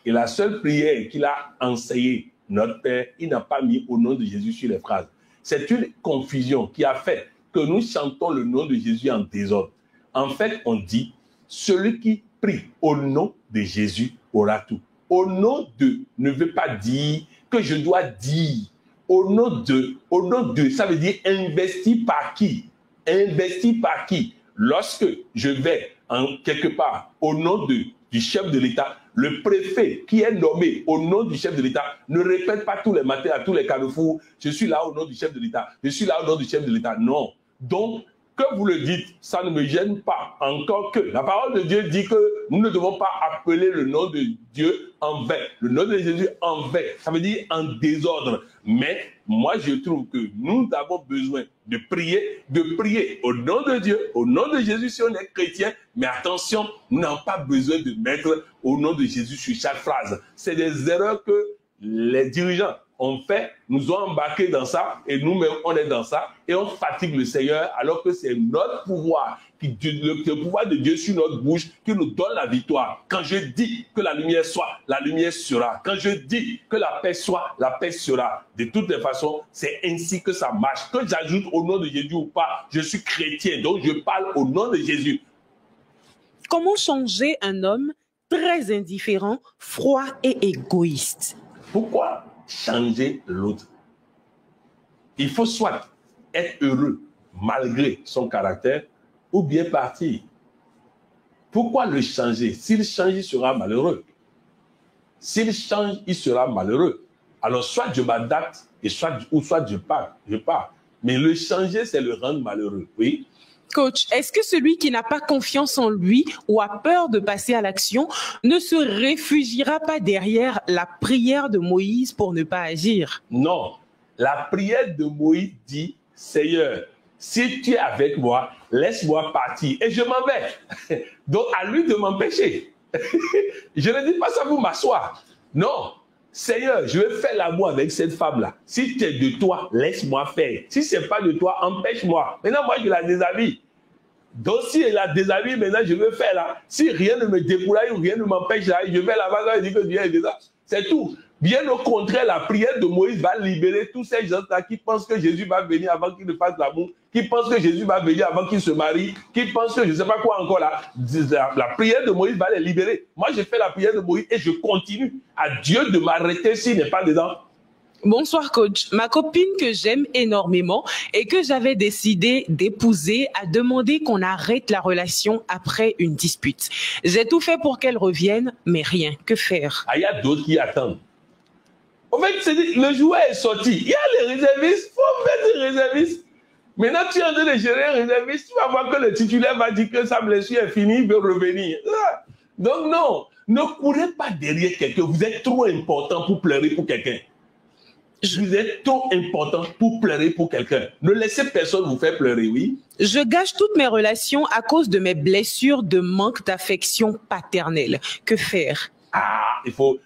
Et la seule prière qu'il a enseignée, notre Père, il n'a pas mis au nom de Jésus sur les phrases. C'est une confusion qui a fait que nous chantons le nom de Jésus en désordre. En fait, on dit, celui qui prie au nom de Jésus aura tout. Au nom de ne veut pas dire que je dois dire. Au nom de, ça veut dire investi par qui? Investi par qui? Lorsque je vais quelque part au nom du chef de l'État, le préfet qui est nommé au nom du chef de l'État ne répète pas tous les matins à tous les carrefours, je suis là au nom du chef de l'État, je suis là au nom du chef de l'État. Non. Donc, que vous le dites, ça ne me gêne pas. Encore que la parole de Dieu dit que nous ne devons pas appeler le nom de Dieu en vain. Le nom de Jésus en vain. Ça veut dire en désordre. Mais moi, je trouve que nous avons besoin de prier au nom de Dieu, au nom de Jésus si on est chrétien. Mais attention, nous n'avons pas besoin de mettre au nom de Jésus sur chaque phrase. C'est des erreurs que les dirigeants ont fait, nous ont embarqués dans ça, et nous-mêmes, on est dans ça, et on fatigue le Seigneur, alors que c'est notre pouvoir, le pouvoir de Dieu sur notre bouche, qui nous donne la victoire. Quand je dis que la lumière soit, la lumière sera. Quand je dis que la paix soit, la paix sera. De toutes les façons, c'est ainsi que ça marche. Que j'ajoute au nom de Jésus ou pas, je suis chrétien, donc je parle au nom de Jésus. Comment changer un homme très indifférent, froid et égoïste? Pourquoi changer l'autre? Il faut soit être heureux malgré son caractère ou bien partir. Pourquoi le changer? S'il change, il sera malheureux. S'il change, il sera malheureux. Alors soit je m'adapte et soit je pars. Mais le changer, c'est le rendre malheureux. Oui. Coach, est-ce que celui qui n'a pas confiance en lui ou a peur de passer à l'action ne se réfugiera pas derrière la prière de Moïse pour ne pas agir? Non. La prière de Moïse dit, Seigneur, si tu es avec moi, laisse-moi partir et je m'en vais. Donc à lui de m'empêcher. Je ne dis pas ça pour m'asseoir. Non. Seigneur, je vais faire l'amour avec cette femme-là. Si tu es de toi, laisse-moi faire. Si ce n'est pas de toi, empêche-moi. Maintenant, moi, je la déshabille. Donc, si elle la déshabille, maintenant, je veux faire là. Si rien ne me décourage ou rien ne m'empêche là, je vais là-bas et dire que Dieu est déjà. C'est tout. Bien au contraire, la prière de Moïse va libérer tous ces gens-là qui pensent que Jésus va venir avant qu'il ne fasse l'amour, qui pensent que Jésus va venir avant qu'il se marie, qui pensent que je ne sais pas quoi encore là. La prière de Moïse va les libérer. Moi, j'ai fait la prière de Moïse et je continue. À Dieu de m'arrêter s'il n'est pas dedans. Bonsoir coach. Ma copine que j'aime énormément et que j'avais décidé d'épouser a demandé qu'on arrête la relation après une dispute. J'ai tout fait pour qu'elle revienne, mais rien. Que faire? Il y a d'autres qui attendent. En fait, le joueur est sorti. Il y a les réservistes. Il faut mettre les réservistes. Maintenant, tu es en train de gérer un réserviste. Tu vas voir que le titulaire va dire que sa blessure est finie, il veut revenir. Donc non, ne courez pas derrière quelqu'un. Vous êtes trop important pour pleurer pour quelqu'un. Vous êtes trop important pour pleurer pour quelqu'un. Ne laissez personne vous faire pleurer, oui. Je gâche toutes mes relations à cause de mes blessures de manque d'affection paternelle. Que faire? Il faut...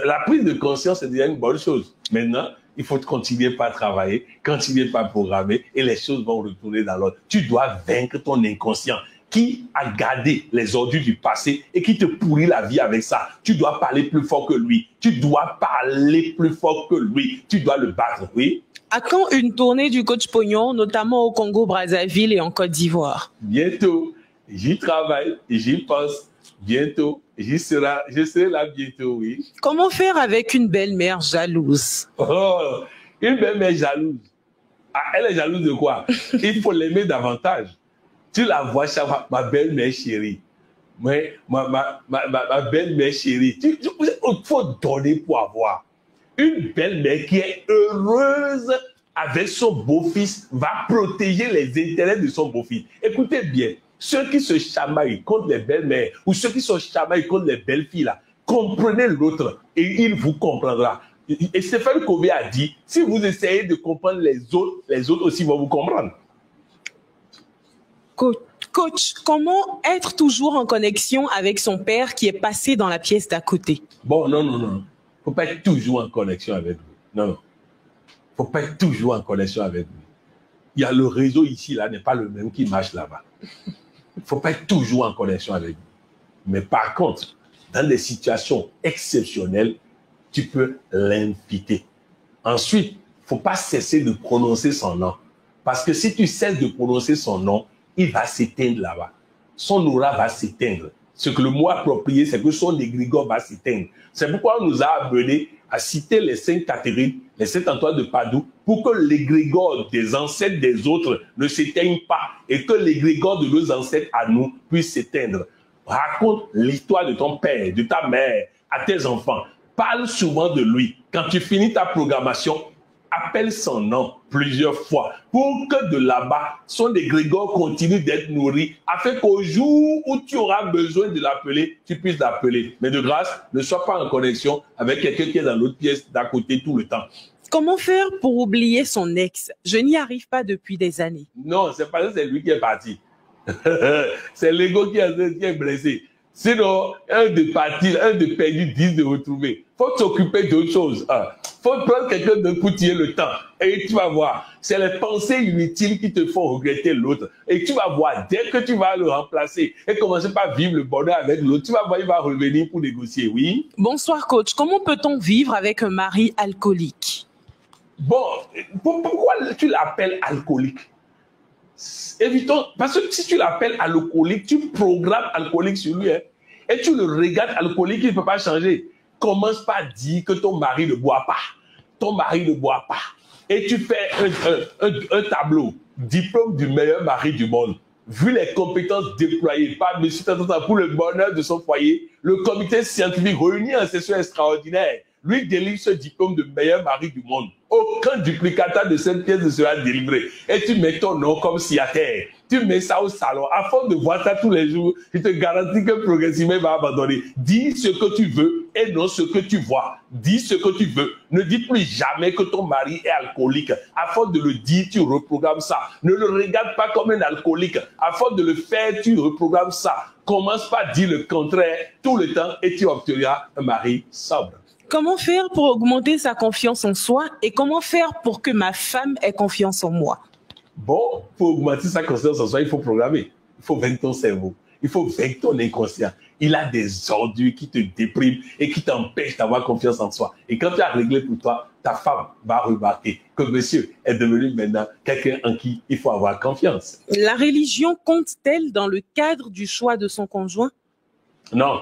La prise de conscience, c'est déjà une bonne chose. Maintenant, il faut continuer par travailler, continuer par programmer et les choses vont retourner dans l'ordre. Tu dois vaincre ton inconscient qui a gardé les ordures du passé et qui te pourrit la vie avec ça. Tu dois parler plus fort que lui. Tu dois parler plus fort que lui. Tu dois le battre, oui. À quand une tournée du coach Pognon, notamment au Congo-Brazzaville et en Côte d'Ivoire? Bientôt. J'y travaille et j'y pense. Bientôt. Je serai là bientôt, oui. Comment faire avec une belle-mère jalouse? Oh, une belle-mère jalouse. Elle est jalouse de quoi? Il faut l'aimer davantage. Tu la vois chaque fois, ma belle-mère chérie. Mais ma belle-mère chérie. Il faut donner pour avoir. Une belle-mère qui est heureuse avec son beau-fils va protéger les intérêts de son beau-fils. Écoutez bien, ceux qui se chamaillent contre les belles-mères ou ceux qui se chamaillent contre les belles-filles, là, comprenez l'autre et il vous comprendra. Et Stéphane Covey a dit, si vous essayez de comprendre les autres aussi vont vous comprendre. Coach, comment être toujours en connexion avec son père qui est passé dans la pièce d'à côté? Bon, non. Faut pas être toujours en connexion avec lui. Non. Faut pas être toujours en connexion avec lui. Il y a le réseau ici, là, n'est pas le même qui marche là-bas. Faut pas être toujours en connexion avec lui. Mais par contre, dans des situations exceptionnelles, tu peux l'inviter. Ensuite, faut pas cesser de prononcer son nom. Parce que si tu cesses de prononcer son nom, il va s'éteindre là-bas. Son aura va s'éteindre. Ce que le mot approprié, c'est que son égrégore va s'éteindre. C'est pourquoi on nous a amenés à citer les Saintes Catherine, les Saint Antoine de Padoue, pour que l'égrégore des ancêtres des autres ne s'éteigne pas et que l'égrégore de nos ancêtres à nous puisse s'éteindre. Raconte l'histoire de ton père, de ta mère, à tes enfants. Parle souvent de lui. Quand tu finis ta programmation, appelle son nom plusieurs fois pour que de là-bas, son égrégore continue d'être nourri afin qu'au jour où tu auras besoin de l'appeler, tu puisses l'appeler. Mais de grâce, ne sois pas en connexion avec quelqu'un qui est dans l'autre pièce d'à côté tout le temps. Comment faire pour oublier son ex? Je n'y arrive pas depuis des années. Non, c'est parce que c'est lui qui est parti. C'est l'ego qui est blessé. Sinon, un de partir, un de perdu, 10 de retrouver. Faut s'occuper d'autre chose. Faut prendre quelqu'un de pour tirer le temps. Et tu vas voir, c'est les pensées inutiles qui te font regretter l'autre. Et tu vas voir, dès que tu vas le remplacer et commencer par vivre le bonheur avec l'autre, tu vas voir, il va revenir pour négocier, oui. Bonsoir coach, comment peut-on vivre avec un mari alcoolique? Bon, pourquoi tu l'appelles alcoolique? Évitons, parce que si tu l'appelles alcoolique, tu programmes alcoolique sur lui, hein, et tu le regardes alcoolique, il ne peut pas changer. Commence par dire que ton mari ne boit pas. Ton mari ne boit pas. Et tu fais un tableau, diplôme du meilleur mari du monde. Vu les compétences déployées par M. Tata pour le bonheur de son foyer, le comité scientifique réuni en session extraordinaire lui délivre ce diplôme de meilleur mari du monde. Aucun duplicateur de cette pièce ne sera délivré. Et tu mets ton nom comme signataire. Tu mets ça au salon. À force de voir ça tous les jours, je te garantis que progressivement, il va abandonner. Dis ce que tu veux et non ce que tu vois. Dis ce que tu veux. Ne dis plus jamais que ton mari est alcoolique. À force de le dire, tu reprogrammes ça. Ne le regarde pas comme un alcoolique. À force de le faire, tu reprogrammes ça. Commence par dire le contraire tout le temps et tu obtiendras un mari sobre. Comment faire pour augmenter sa confiance en soi et comment faire pour que ma femme ait confiance en moi? Bon, pour augmenter sa confiance en soi, il faut programmer. Il faut vaincre ton cerveau. Il faut vaincre ton inconscient. Il a des ordures qui te dépriment et qui t'empêchent d'avoir confiance en soi. Et quand tu as réglé pour toi, ta femme va remarquer que monsieur est devenu maintenant quelqu'un en qui il faut avoir confiance. La religion compte-t-elle dans le cadre du choix de son conjoint? Non.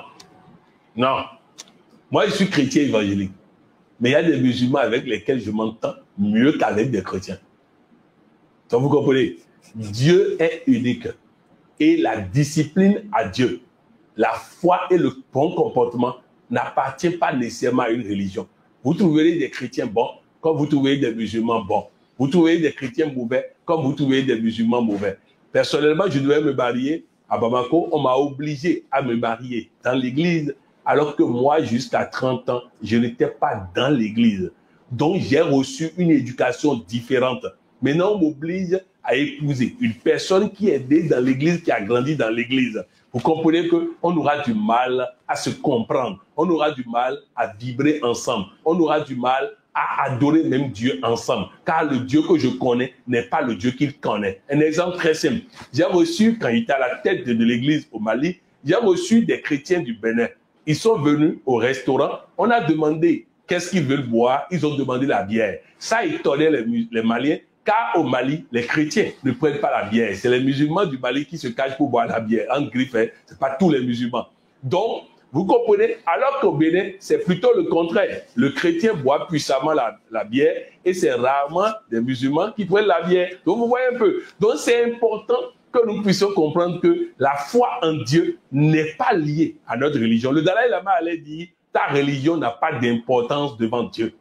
Moi, je suis chrétien évangélique. Mais il y a des musulmans avec lesquels je m'entends mieux qu'avec des chrétiens. Donc, vous comprenez? Dieu est unique. Et la discipline à Dieu, la foi et le bon comportement n'appartiennent pas nécessairement à une religion. Vous trouverez des chrétiens bons comme vous trouverez des musulmans bons. Vous trouverez des chrétiens mauvais comme vous trouverez des musulmans mauvais. Personnellement, je devais me marier à Bamako. On m'a obligé à me marier dans l'église. Alors que moi, jusqu'à 30 ans, je n'étais pas dans l'église. Donc, j'ai reçu une éducation différente. Maintenant, on m'oblige à épouser une personne qui est née dans l'église, qui a grandi dans l'église. Vous comprenez qu'on aura du mal à se comprendre. On aura du mal à vibrer ensemble. On aura du mal à adorer même Dieu ensemble. Car le Dieu que je connais n'est pas le Dieu qu'il connaît. Un exemple très simple. J'ai reçu, quand il était à la tête de l'église au Mali, j'ai reçu des chrétiens du Bénin. Ils sont venus au restaurant. On a demandé qu'est-ce qu'ils veulent boire. Ils ont demandé la bière. Ça étonnait les Maliens, car au Mali, les chrétiens ne prennent pas la bière. C'est les musulmans du Mali qui se cachent pour boire la bière. En griffe, ce n'est pas tous les musulmans. Donc, vous comprenez, alors qu'au Bénin, c'est plutôt le contraire. Le chrétien boit puissamment la bière et c'est rarement des musulmans qui prennent la bière. Donc, vous voyez un peu. Donc, c'est important que nous puissions comprendre que la foi en Dieu n'est pas liée à notre religion. Le Dalai Lama allait dire, ta religion n'a pas d'importance devant Dieu.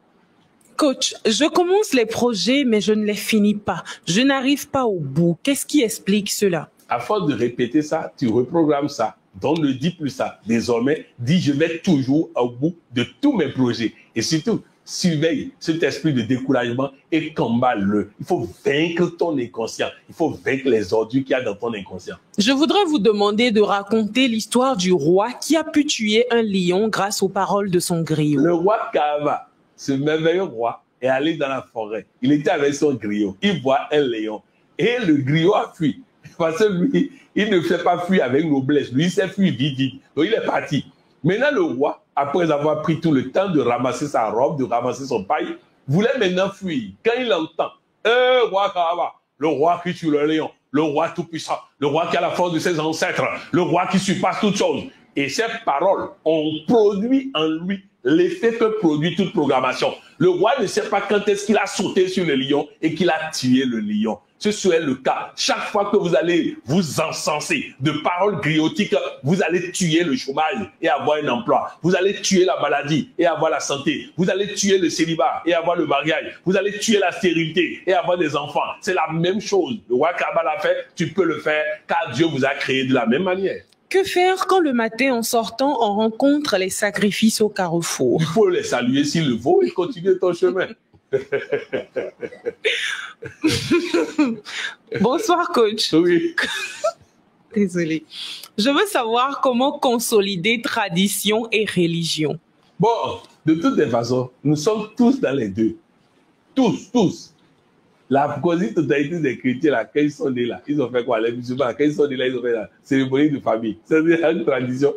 Coach, je commence les projets, mais je ne les finis pas. Je n'arrive pas au bout. Qu'est-ce qui explique cela? À force de répéter ça, tu reprogrammes ça. Donc ne dis plus ça. Désormais, dis je vais toujours au bout de tous mes projets. Et surtout, surveille cet esprit de découragement et combat-le. Il faut vaincre ton inconscient. Il faut vaincre les ordures qu'il y a dans ton inconscient. Je voudrais vous demander de raconter l'histoire du roi qui a pu tuer un lion grâce aux paroles de son griot. Le roi Kaava, ce merveilleux roi, est allé dans la forêt. Il était avec son griot. Il voit un lion. Et le griot a fui. Parce que lui, il ne fait pas fuir avec noblesse. Lui, il s'est fui vite, vite. Donc, il est parti. Maintenant, le roi, après avoir pris tout le temps de ramasser sa robe, de ramasser son paille, voulait maintenant fuir. Quand il entend, roi Kaava, le roi qui tue le lion, le roi tout-puissant, le roi qui a la force de ses ancêtres, le roi qui surpasse toutes choses. Et ces paroles ont produit en lui l'effet que produit toute programmation. Le roi ne sait pas quand est-ce qu'il a sauté sur le lion et qu'il a tué le lion. Ce serait le cas. Chaque fois que vous allez vous encenser de paroles griotiques, vous allez tuer le chômage et avoir un emploi. Vous allez tuer la maladie et avoir la santé. Vous allez tuer le célibat et avoir le mariage. Vous allez tuer la stérilité et avoir des enfants. C'est la même chose. Le roi Kaaba l'a fait, tu peux le faire car Dieu vous a créé de la même manière. Que faire quand le matin, en sortant, on rencontre les sacrifices au carrefour? Il faut les saluer s'il le faut et continuer ton chemin. Bonsoir, coach. Oui. Désolée. Je veux savoir comment consolider tradition et religion. Bon, de toutes les façons, nous sommes tous dans les deux. Tous. La quasi-totalité des chrétiens, là, quand ils sont nés là, ils ont fait quoi? Les musulmans, quand ils sont nés là, ils ont fait la cérémonie de famille. C'est une tradition.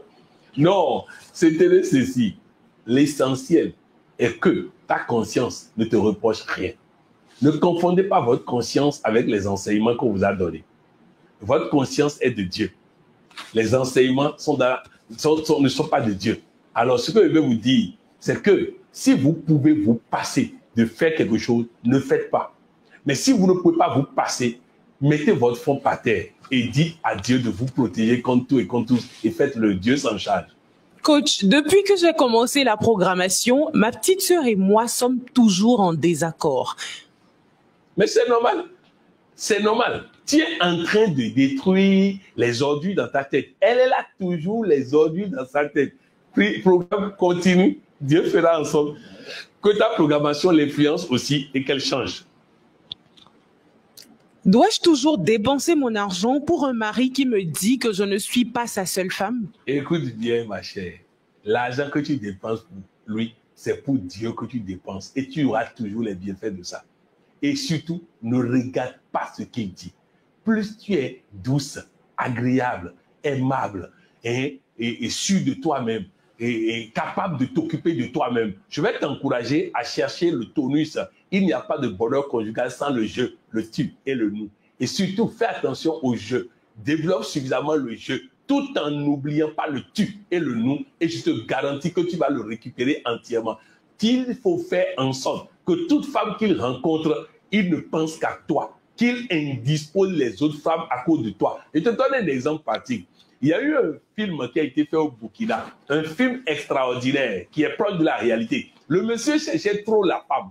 Non, c'était ceci. L'essentiel est que ta conscience ne te reproche rien. Ne confondez pas votre conscience avec les enseignements qu'on vous a donnés. Votre conscience est de Dieu. Les enseignements ne sont pas de Dieu. Alors, ce que je vais vous dire, c'est que si vous pouvez vous passer de faire quelque chose, ne faites pas. Mais si vous ne pouvez pas vous passer, mettez votre front par terre et dites à Dieu de vous protéger contre tout et contre tous et faites-le. Dieu s'en charge. Coach, depuis que j'ai commencé la programmation, ma petite sœur et moi sommes toujours en désaccord. Mais c'est normal. C'est normal. Tu es en train de détruire les ordures dans ta tête. Elle est là toujours, les ordures dans sa tête. Puis, programme continue. Dieu fera en sorte que ta programmation l'influence aussi et qu'elle change. Dois-je toujours dépenser mon argent pour un mari qui me dit que je ne suis pas sa seule femme? Écoute bien, ma chère. L'argent que tu dépenses pour lui, c'est pour Dieu que tu dépenses. Et tu auras toujours les bienfaits de ça. Et surtout, ne regarde pas ce qu'il dit. Plus tu es douce, agréable, aimable et sûre de toi-même et capable de t'occuper de toi-même, je vais t'encourager à chercher le tonus. Il n'y a pas de bonheur conjugal sans le je, le tu et le nous. Et surtout, fais attention au je. Développe suffisamment le je, tout en n'oubliant pas le tu et le nous. Et je te garantis que tu vas le récupérer entièrement. Qu'il faut faire en sorte que toute femme qu'il rencontre, il ne pense qu'à toi. Qu'il indispose les autres femmes à cause de toi. Je te donne un exemple pratique. Il y a eu un film qui a été fait au Burkina, un film extraordinaire qui est proche de la réalité. Le monsieur cherchait trop la femme.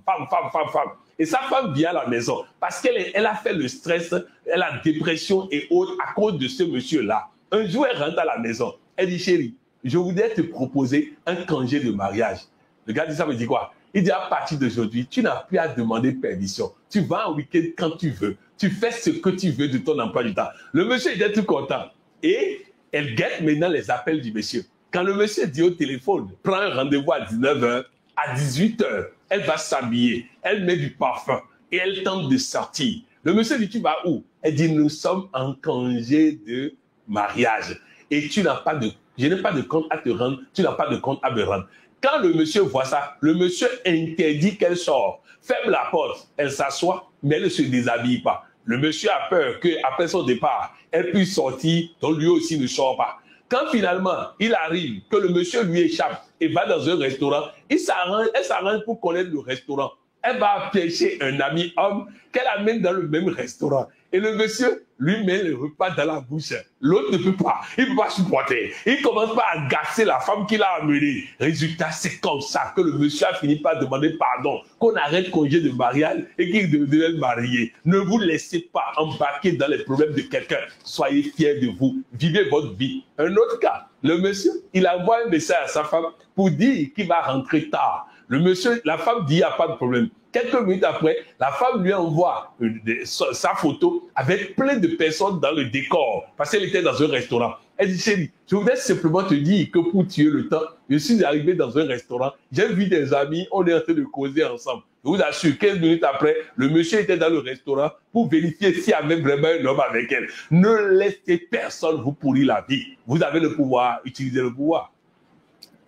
Et sa femme vient à la maison parce qu'elle a fait le stress, elle a dépression et autres à cause de ce monsieur-là. Un jour, elle rentre à la maison. Elle dit, chérie, je voudrais te proposer un congé de mariage. Le gars dit, ça me dit quoi? Il dit, à partir d'aujourd'hui, tu n'as plus à demander permission. Tu vas en week-end quand tu veux. Tu fais ce que tu veux de ton emploi du temps. Le monsieur était tout content. Et elle guette maintenant les appels du monsieur. Quand le monsieur dit au téléphone, prends un rendez-vous à 19h, à 18h, elle va s'habiller, elle met du parfum et elle tente de sortir. Le monsieur dit, tu vas où? Elle dit, nous sommes en congé de mariage. Et je n'ai pas de compte à te rendre, tu n'as pas de compte à me rendre. Quand le monsieur voit ça, le monsieur interdit qu'elle sorte, ferme la porte, elle s'assoit, mais elle ne se déshabille pas. Le monsieur a peur qu'après son départ, elle puisse sortir, donc lui aussi ne sort pas. Quand finalement, il arrive, que le monsieur lui échappe et va dans un restaurant, elle s'arrange pour connaître le restaurant. Elle va pêcher un ami homme qu'elle amène dans le même restaurant. Et le monsieur lui met le repas dans la bouche. L'autre ne peut pas. Il ne peut pas supporter. Il commence pas à agacer la femme qu'il a amenée. Résultat, c'est comme ça que le monsieur a fini par demander pardon, qu'on arrête congé de mariage et qu'il devienne marié. Ne vous laissez pas embarquer dans les problèmes de quelqu'un. Soyez fiers de vous. Vivez votre vie. Un autre cas, le monsieur, il envoie un message à sa femme pour dire qu'il va rentrer tard. Le monsieur, la femme dit, il n'y a pas de problème. Quelques minutes après, la femme lui envoie sa photo avec plein de personnes dans le décor, parce qu'elle était dans un restaurant. Elle dit, chérie, je voudrais simplement te dire que pour tuer le temps, je suis arrivé dans un restaurant, j'ai vu des amis, on est en train de causer ensemble. Je vous assure, 15 minutes après, le monsieur était dans le restaurant pour vérifier s'il y avait vraiment un homme avec elle. Ne laissez personne vous pourrir la vie. Vous avez le pouvoir, utilisez le pouvoir.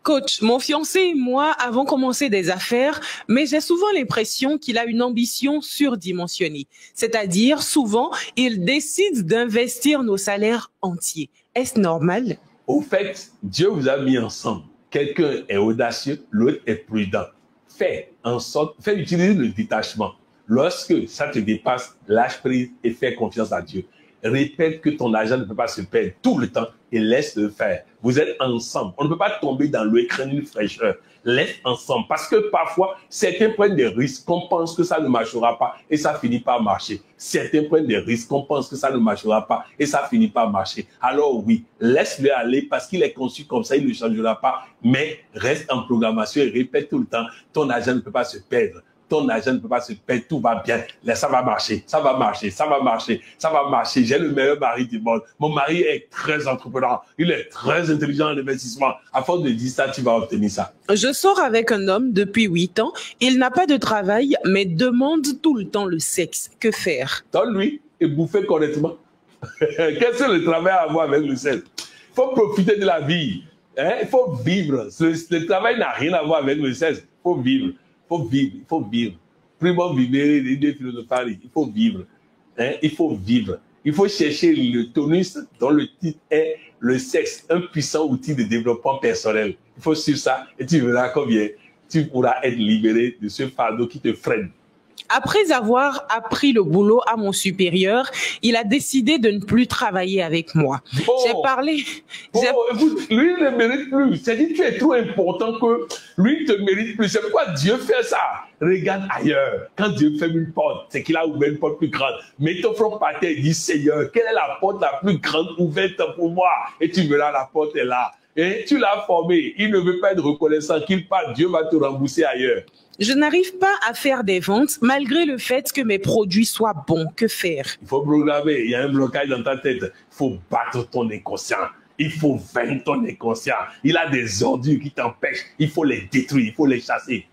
Coach, mon fiancé et moi avons commencé des affaires, mais j'ai souvent l'impression qu'il a une ambition surdimensionnée. C'est-à-dire, souvent, il décide d'investir nos salaires entiers. Est-ce normal? Au fait, Dieu vous a mis ensemble. Quelqu'un est audacieux, l'autre est prudent. Fais en sorte, fais utiliser le détachement. Lorsque ça te dépasse, lâche prise et fais confiance à Dieu. Répète que ton argent ne peut pas se perdre tout le temps et laisse le faire. Vous êtes ensemble. On ne peut pas tomber dans le craindre une fraîcheur. Laisse ensemble. Parce que parfois, certains prennent des risques qu'on pense que ça ne marchera pas et ça finit par marcher. Certains prennent des risques qu'on pense que ça ne marchera pas et ça finit par marcher. Alors oui, laisse-le aller parce qu'il est conçu comme ça, il ne changera pas. Mais reste en programmation et répète tout le temps, ton argent ne peut pas se perdre. Ton argent ne peut pas se perdre, tout va bien. Là, ça va marcher, ça va marcher, ça va marcher, ça va marcher. J'ai le meilleur mari du monde. Mon mari est très entrepreneur, il est très intelligent en investissement. À force de dire ça, tu vas obtenir ça. Je sors avec un homme depuis 8 ans. Il n'a pas de travail, mais demande tout le temps le sexe. Que faire? Donne-lui et bouffer correctement. Qu'est-ce que le travail a à voir avec le sexe? Il faut profiter de la vie. Hein? Il faut vivre. Le travail n'a rien à voir avec le sexe. Il faut vivre. Il faut vivre, il faut vivre. Primo vivere, il faut vivre. Hein? Il faut vivre. Il faut chercher le tonus dont le titre est le sexe, un puissant outil de développement personnel. Il faut suivre ça et tu verras combien tu pourras être libéré de ce fardeau qui te freine. Après avoir appris le boulot à mon supérieur, il a décidé de ne plus travailler avec moi. J'ai parlé... Écoute, lui ne mérite plus. C'est-à-dire que tu es trop important que lui ne te mérite plus. C'est pourquoi Dieu fait ça. Regarde ailleurs. Quand Dieu ferme une porte, c'est qu'il a ouvert une porte plus grande. Mets ton front par terre et dis, Seigneur, quelle est la porte la plus grande ouverte pour moi? Et tu verras, la porte est là. Et tu l'as formé. Il ne veut pas être reconnaissant qu'il part. Dieu va te rembourser ailleurs. Je n'arrive pas à faire des ventes malgré le fait que mes produits soient bons. Que faire? Il faut programmer. Il y a un blocage dans ta tête. Il faut battre ton inconscient. Il faut vaincre ton inconscient. Il a des ordures qui t'empêchent. Il faut les détruire. Il faut les chasser.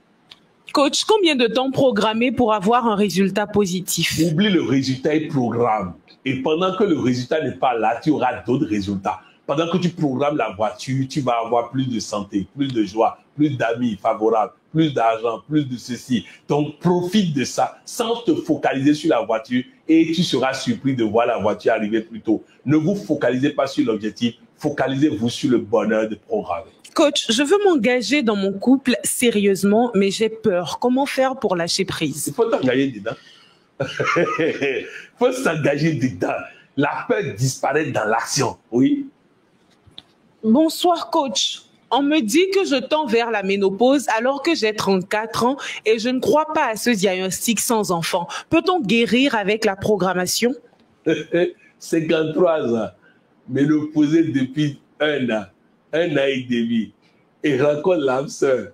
Coach, combien de temps programmer pour avoir un résultat positif? Oublie le résultat et programme. Et pendant que le résultat n'est pas là, tu auras d'autres résultats. Pendant que tu programmes la voiture, tu vas avoir plus de santé, plus de joie, plus d'amis favorables, plus d'argent, plus de ceci. Donc, profite de ça sans te focaliser sur la voiture et tu seras surpris de voir la voiture arriver plus tôt. Ne vous focalisez pas sur l'objectif, focalisez-vous sur le bonheur de programmer. Coach, je veux m'engager dans mon couple sérieusement, mais j'ai peur. Comment faire pour lâcher prise? Il faut t'engager dedans. Il faut s'engager dedans. La peur disparaît dans l'action, oui. Bonsoir, coach. On me dit que je tends vers la ménopause alors que j'ai 34 ans et je ne crois pas à ce diagnostic sans enfant. Peut-on guérir avec la programmation? 53 ans, ménopausée depuis 1 an et demi, et rencontre l'âme sœur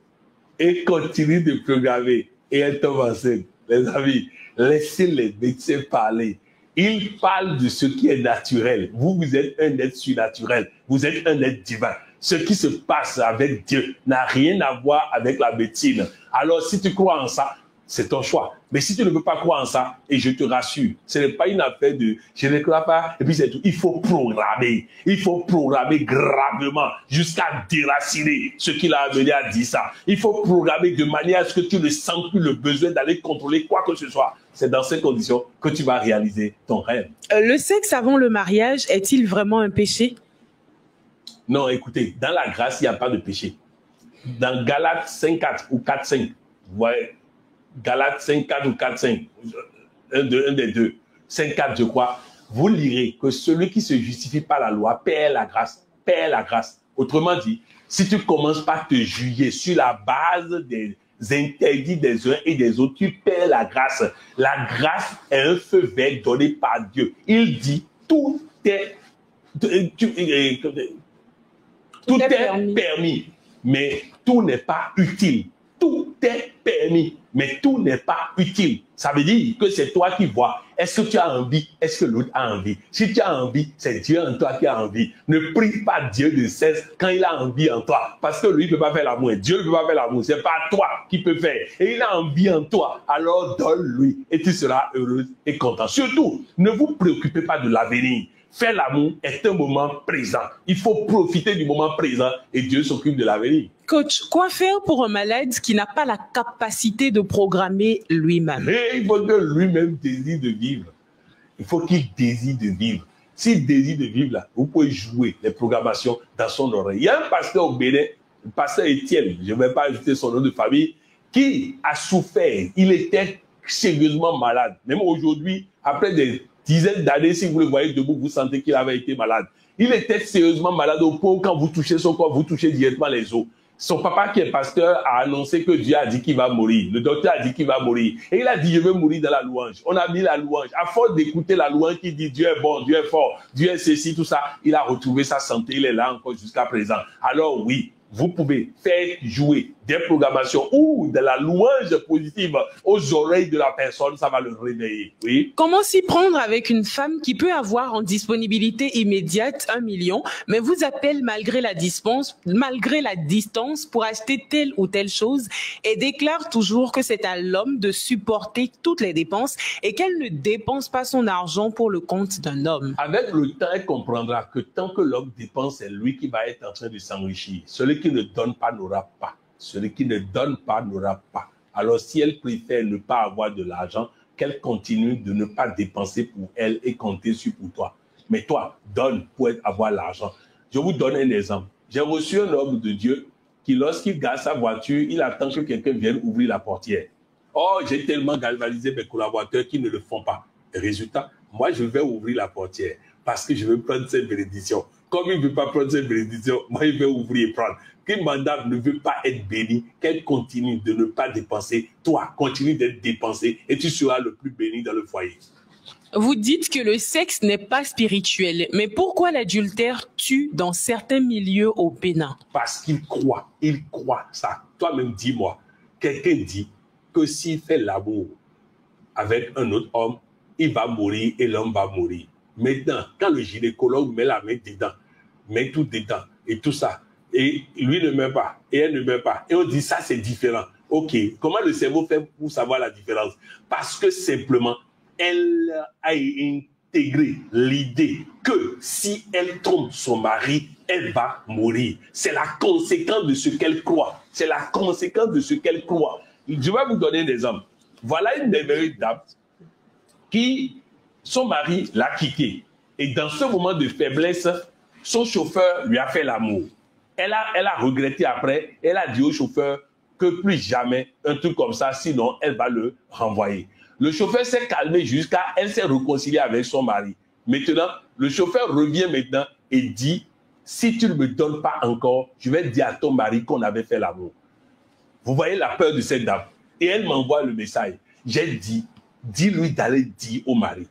et continue de programmer et elle tombe enceinte. Les amis, laissez les médecins parler. Ils parlent de ce qui est naturel. Vous êtes un être surnaturel. Vous êtes un être divin. Ce qui se passe avec Dieu n'a rien à voir avec la médecine. Alors, si tu crois en ça, c'est ton choix. Mais si tu ne veux pas croire en ça, et je te rassure, ce n'est pas une affaire de « je ne crois pas » et puis c'est tout. Il faut programmer. Il faut programmer gravement jusqu'à déraciner ce qui l'a amené à dire ça. Il faut programmer de manière à ce que tu ne sens plus le besoin d'aller contrôler quoi que ce soit. C'est dans ces conditions que tu vas réaliser ton rêve. Le sexe avant le mariage est-il vraiment un péché? Non, écoutez, dans la grâce, il n'y a pas de péché. Dans Galates 5.4 ou 4.5, vous voyez, Galates 5.4 ou 4.5, un des deux, 5.4 je crois, vous lirez que celui qui se justifie par la loi perd la grâce, perd la grâce. Autrement dit, si tu commences par te juger sur la base des interdits des uns et des autres, tu perds la grâce. La grâce est un feu vert donné par Dieu. Il dit, tout est permis, mais tout n'est pas utile. Tout est permis, mais tout n'est pas utile. Ça veut dire que c'est toi qui vois. Est-ce que tu as envie? Est-ce que l'autre a envie? Si tu as envie, c'est Dieu en toi qui a envie. Ne prie pas Dieu de cesse quand il a envie en toi. Parce que lui ne peut pas faire l'amour. Dieu ne peut pas faire l'amour. C'est pas toi qui peux faire. Et il a envie en toi. Alors donne-lui et tu seras heureuse et content. Surtout, ne vous préoccupez pas de l'avenir. Faire l'amour est un moment présent. Il faut profiter du moment présent et Dieu s'occupe de l'avenir. Coach, quoi faire pour un malade qui n'a pas la capacité de programmer lui-même? Et il faut que lui-même désire de vivre. Il faut qu'il désire de vivre. S'il désire de vivre, là, vous pouvez jouer les programmations dans son oreille. Il y a un pasteur au Bénin, le pasteur Étienne, je ne vais pas ajouter son nom de famille, qui a souffert. Il était sérieusement malade. Même aujourd'hui, après des dizaines d'années, si vous le voyez debout, vous sentez qu'il avait été malade. Il était sérieusement malade au point où quand vous touchez son corps, vous touchez directement les os. Son papa qui est pasteur a annoncé que Dieu a dit qu'il va mourir. Le docteur a dit qu'il va mourir. Et il a dit, je vais mourir dans la louange. On a mis la louange. À force d'écouter la louange qui dit Dieu est bon, Dieu est fort, Dieu est ceci, tout ça, il a retrouvé sa santé. Il est là encore jusqu'à présent. Alors oui, vous pouvez faire jouer des programmations ou de la louange positive aux oreilles de la personne, ça va le réveiller. Oui. Comment s'y prendre avec une femme qui peut avoir en disponibilité immédiate 1 million, mais vous appelle malgré la distance pour acheter telle ou telle chose et déclare toujours que c'est à l'homme de supporter toutes les dépenses et qu'elle ne dépense pas son argent pour le compte d'un homme? Avec le temps, elle comprendra que tant que l'homme dépense, c'est lui qui va être en train de s'enrichir. Celui qui ne donne pas n'aura pas. Celui qui ne donne pas n'aura pas. Alors si elle préfère ne pas avoir de l'argent, qu'elle continue de ne pas dépenser pour elle et compter sur pour toi. Mais toi, donne pour avoir l'argent. Je vous donne un exemple. J'ai reçu un homme de Dieu qui, lorsqu'il gare sa voiture, il attend que quelqu'un vienne ouvrir la portière. Oh, j'ai tellement galvanisé mes collaborateurs qui ne le font pas. Résultat, moi, je vais ouvrir la portière parce que je veux prendre cette bénédiction. Comme il ne veut pas prendre cette bénédiction, moi, il vais ouvrir et prendre. Que madame ne veut pas être bénie, qu'elle continue de ne pas dépenser. Toi, continue d'être dépensé et tu seras le plus béni dans le foyer. Vous dites que le sexe n'est pas spirituel, mais pourquoi l'adultère tue dans certains milieux au Bénin? Parce qu'il croit ça. Toi-même, dis-moi, quelqu'un dit que s'il fait l'amour avec un autre homme, il va mourir et l'homme va mourir. Maintenant, quand le gynécologue met la main dedans, met tout dedans et tout ça, et lui ne meurt pas, et elle ne meurt pas, et on dit ça c'est différent. Ok, comment le cerveau fait pour savoir la différence? Parce que simplement, elle a intégré l'idée que si elle trompe son mari, elle va mourir. C'est la conséquence de ce qu'elle croit. C'est la conséquence de ce qu'elle croit. Je vais vous donner un exemple. Voilà une merveilleuse dame qui, son mari l'a quittée. Et dans ce moment de faiblesse, son chauffeur lui a fait l'amour. Elle a regretté après, elle a dit au chauffeur que plus jamais un truc comme ça, sinon elle va le renvoyer. Le chauffeur s'est calmé jusqu'à elle s'est réconciliée avec son mari. Maintenant, le chauffeur revient maintenant et dit, si tu ne me donnes pas encore, je vais dire à ton mari qu'on avait fait l'amour. Vous voyez la peur de cette dame. Et elle m'envoie le message. J'ai dit, dis-lui d'aller dire au mari.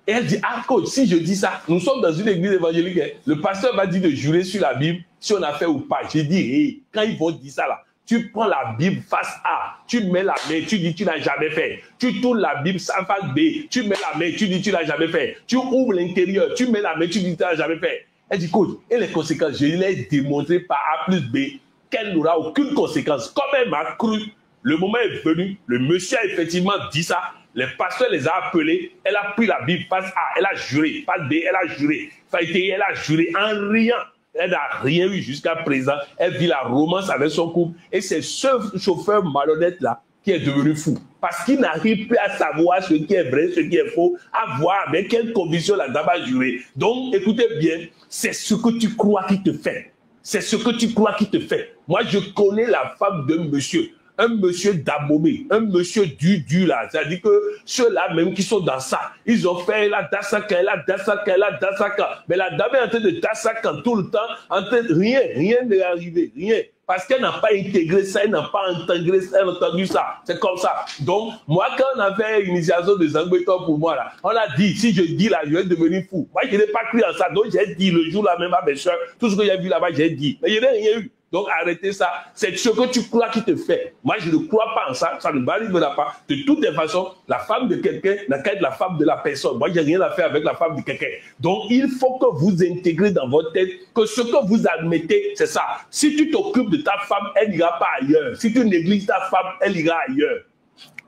Et elle dit, ah coach, si je dis ça, nous sommes dans une église évangélique, hein, le pasteur m'a dit de jurer sur la Bible si on a fait ou pas. J'ai dit, hey, quand ils vont dire ça là, tu prends la Bible face A, tu mets la main, tu dis tu n'as jamais fait. Tu tournes la Bible face B, tu mets la main, tu dis tu n'as jamais fait. Tu ouvres l'intérieur, tu mets la main, tu dis tu n'as jamais fait. Elle dit, coach, et les conséquences, je l'ai démontré par A plus B qu'elle n'aura aucune conséquence. Comme elle m'a cru, le moment est venu, le monsieur a effectivement dit ça, les pasteurs les a appelés, elle a pris la Bible face A, elle a juré, face B, elle a juré, face T, elle a juré en riant. Elle n'a rien eu jusqu'à présent. Elle vit la romance avec son couple. Et c'est ce chauffeur malhonnête-là qui est devenu fou. Parce qu'il n'arrive plus à savoir ce qui est vrai, ce qui est faux, à voir avec quelle conviction la dame a juré. Donc, écoutez bien, c'est ce que tu crois qui te fait. C'est ce que tu crois qui te fait. Moi, je connais la femme d'un monsieur. Un monsieur d'Abomé, un monsieur du là. C'est-à-dire que ceux-là même qui sont dans ça, ils ont fait la dassaka, la dassaka, la dassaka. Mais la dame est en train de dassaka tout le temps, en train de rien n'est arrivé, rien. Parce qu'elle n'a pas intégré ça, elle n'a pas entendu ça. C'est comme ça. Donc, moi, quand on a fait l'initiation de Zangbeton pour moi, là, on a dit, si je dis là, je vais devenir fou. Moi, je n'ai pas cru en ça. Donc, j'ai dit le jour là même à mes soeurs, tout ce que j'ai vu là-bas, j'ai dit. Mais je n'ai rien eu. Donc arrêtez ça. C'est ce que tu crois qui te fait. Moi, je ne crois pas en ça. Ça ne m'arrivera pas. De toutes les façons, la femme de quelqu'un n'a qu'à être la femme de la personne. Moi, je n'ai rien à faire avec la femme de quelqu'un. Donc, il faut que vous intégrez dans votre tête que ce que vous admettez, c'est ça. Si tu t'occupes de ta femme, elle n'ira pas ailleurs. Si tu négliges ta femme, elle ira ailleurs.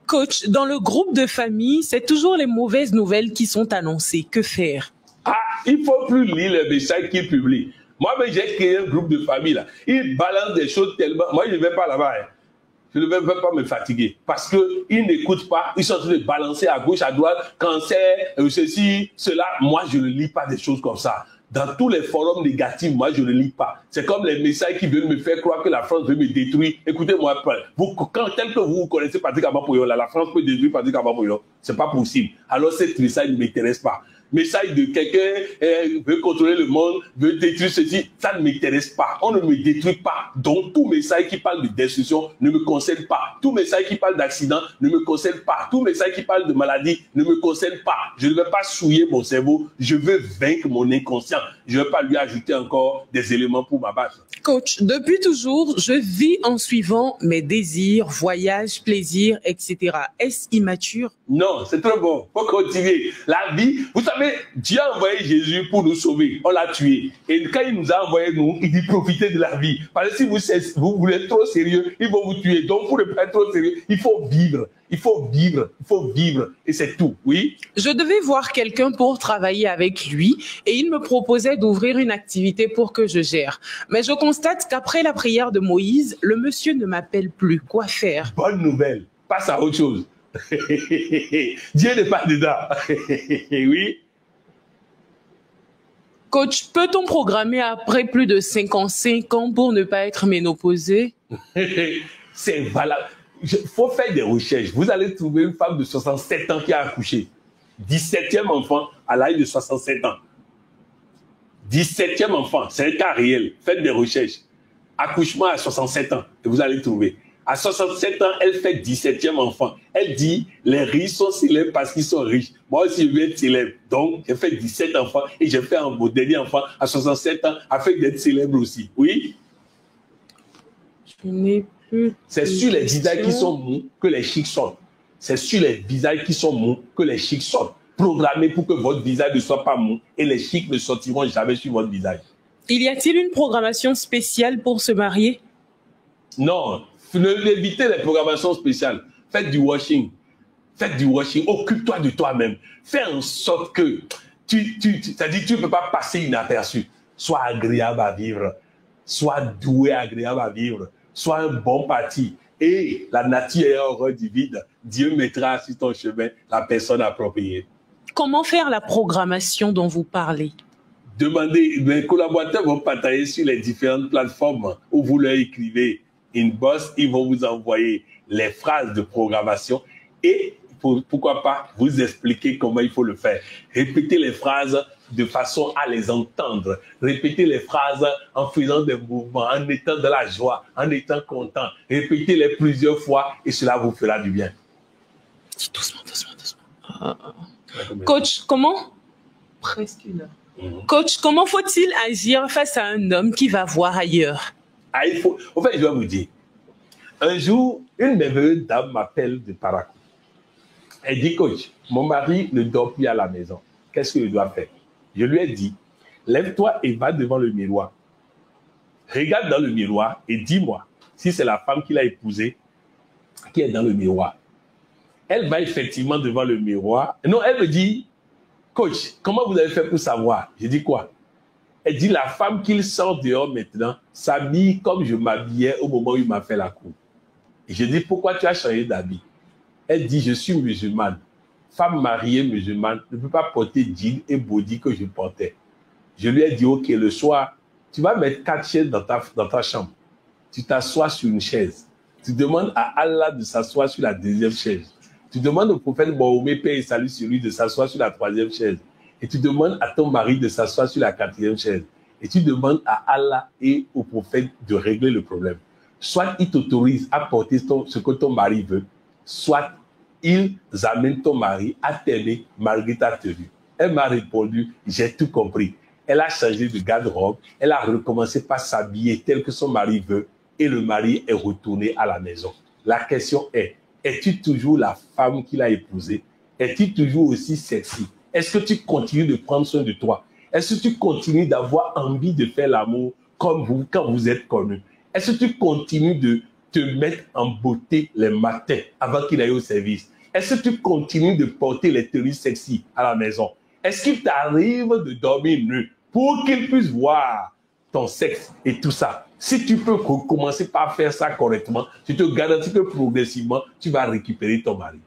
Coach, dans le groupe de famille, c'est toujours les mauvaises nouvelles qui sont annoncées. Que faire? Ah, il ne faut plus lire les messages qu'ils publient. Moi-même, j'ai créé un groupe de famille là. Ils balancent des choses tellement... Moi, je ne vais pas là-bas. Hein. Je ne vais pas me fatiguer. Parce qu'ils n'écoutent pas. Ils sont en train de balancer à gauche, à droite. Cancer, ceci, cela. Moi, je ne lis pas des choses comme ça. Dans tous les forums négatifs, moi, je ne lis pas. C'est comme les messages qui veulent me faire croire que la France veut me détruire. Écoutez-moi, tel que vous connaissez Patrick Abampoyo, la France peut détruire Patrick Abampoyo. Ce n'est pas possible. Alors, cette message ne m'intéresse pas. Message de quelqu'un veut contrôler le monde, veut détruire ceci, ça ne m'intéresse pas. On ne me détruit pas. Donc, tout message qui parle de destruction ne me concerne pas. Tout message qui parle d'accident ne me concerne pas. Tout message qui parle de maladie ne me concerne pas. Je ne vais pas souiller mon cerveau. Je veux vaincre mon inconscient. Je ne vais pas lui ajouter encore des éléments pour ma base. Coach, depuis toujours, je vis en suivant mes désirs, voyages, plaisirs, etc. Est-ce immature? Non, c'est très bon. Faut continuer. La vie, vous savez, Dieu a envoyé Jésus pour nous sauver. On l'a tué. Et quand il nous a envoyé nous, il dit profitez de la vie. Parce que si vous voulez être trop sérieux, ils vont vous tuer. Donc pour ne pas être trop sérieux, il faut vivre. Il faut vivre. Il faut vivre. Et c'est tout. Oui. Je devais voir quelqu'un pour travailler avec lui et il me proposait d'ouvrir une activité pour que je gère. Mais je constate qu'après la prière de Moïse, le monsieur ne m'appelle plus. Quoi faire? Bonne nouvelle. Passe à autre chose. Dieu n'est pas dedans. Oui. Coach, peut-on programmer après plus de 55 ans pour ne pas être ménopausé? C'est valable. Il faut faire des recherches. Vous allez trouver une femme de 67 ans qui a accouché. 17e enfant à l'âge de 67 ans. 17e enfant, c'est un cas réel. Faites des recherches. Accouchement à 67 ans, et vous allez trouver. À 67 ans, elle fait 17e enfant. Elle dit, les riches sont célèbres parce qu'ils sont riches. Moi aussi, je veux être célèbre. Donc, j'ai fait 17 enfants et j'ai fait mon dernier enfant à 67 ans afin d'être célèbre aussi. Oui? Je n'ai plus. C'est sur les visages qui sont mous que les chics sortent. C'est sur les visages qui sont mous que les chics sortent. Programmez pour que votre visage ne soit pas mou et les chics ne sortiront jamais sur votre visage. Il y a-t-il une programmation spéciale pour se marier? Non, évitez les programmations spéciales. Faites du washing. Faites du washing. Occupe-toi de toi-même. Fais en sorte que c'est-à-dire tu ne peux pas passer inaperçu. Sois agréable à vivre. Sois doué, agréable à vivre. Sois un bon parti. Et la nature est horreur du vide. Dieu mettra sur ton chemin la personne appropriée. Comment faire la programmation dont vous parlez? Demandez, les collaborateurs vont partager sur les différentes plateformes où vous leur écrivez inbox, ils vont vous envoyer les phrases de programmation et pourquoi pas vous expliquer comment il faut le faire. Répétez les phrases de façon à les entendre. Répétez les phrases en faisant des mouvements, en étant dans la joie, en étant content. Répétez-les plusieurs fois et cela vous fera du bien. Doucement, doucement, doucement. Coach, comment? Presque une heure. Coach, comment faut-il agir face à un homme qui va voir ailleurs? Ah, en fait, je dois vous dire, un jour, une merveilleuse dame m'appelle de Parakou. Elle dit, coach, mon mari ne dort plus à la maison. Qu'est-ce que je dois faire? Je lui ai dit, lève-toi et va devant le miroir. Regarde dans le miroir et dis-moi si c'est la femme qu'il a épousée qui est dans le miroir. Elle va effectivement devant le miroir. Non, elle me dit, coach, comment vous avez fait pour savoir? Je dis quoi? Elle dit, la femme qu'il sort dehors maintenant s'habille comme je m'habillais au moment où il m'a fait la cour. Et je dis, pourquoi tu as changé d'habit? Elle dit, je suis musulmane. Femme mariée musulmane ne peut pas porter jean et body que je portais. Je lui ai dit, ok, le soir, tu vas mettre 4 chaises dans ta chambre. Tu t'assois sur une chaise. Tu demandes à Allah de s'asseoir sur la 2e chaise. Tu demandes au prophète Mahomet, paix et salut sur lui, de s'asseoir sur la 3e chaise. Et tu demandes à ton mari de s'asseoir sur la 4e chaise. Et tu demandes à Allah et au prophète de régler le problème. Soit ils t'autorisent à porter ce que ton mari veut, soit ils amènent ton mari à t'aimer malgré ta tenue. Elle m'a répondu, j'ai tout compris. elle a changé de garde-robe, elle a recommencé par s'habiller tel que son mari veut et le mari est retourné à la maison. La question est, es-tu toujours la femme qu'il a épousée? Es-tu toujours aussi sexy? Est-ce que tu continues de prendre soin de toi? Est-ce que tu continues d'avoir envie de faire l'amour comme vous quand vous êtes connus? Est-ce que tu continues de te mettre en beauté les matins avant qu'il aille au service? Est-ce que tu continues de porter les tenues sexy à la maison? Est-ce qu'il t'arrive de dormir nu pour qu'il puisse voir ton sexe et tout ça? Si tu peux commencer par faire ça correctement, je te garantis que progressivement, tu vas récupérer ton mari.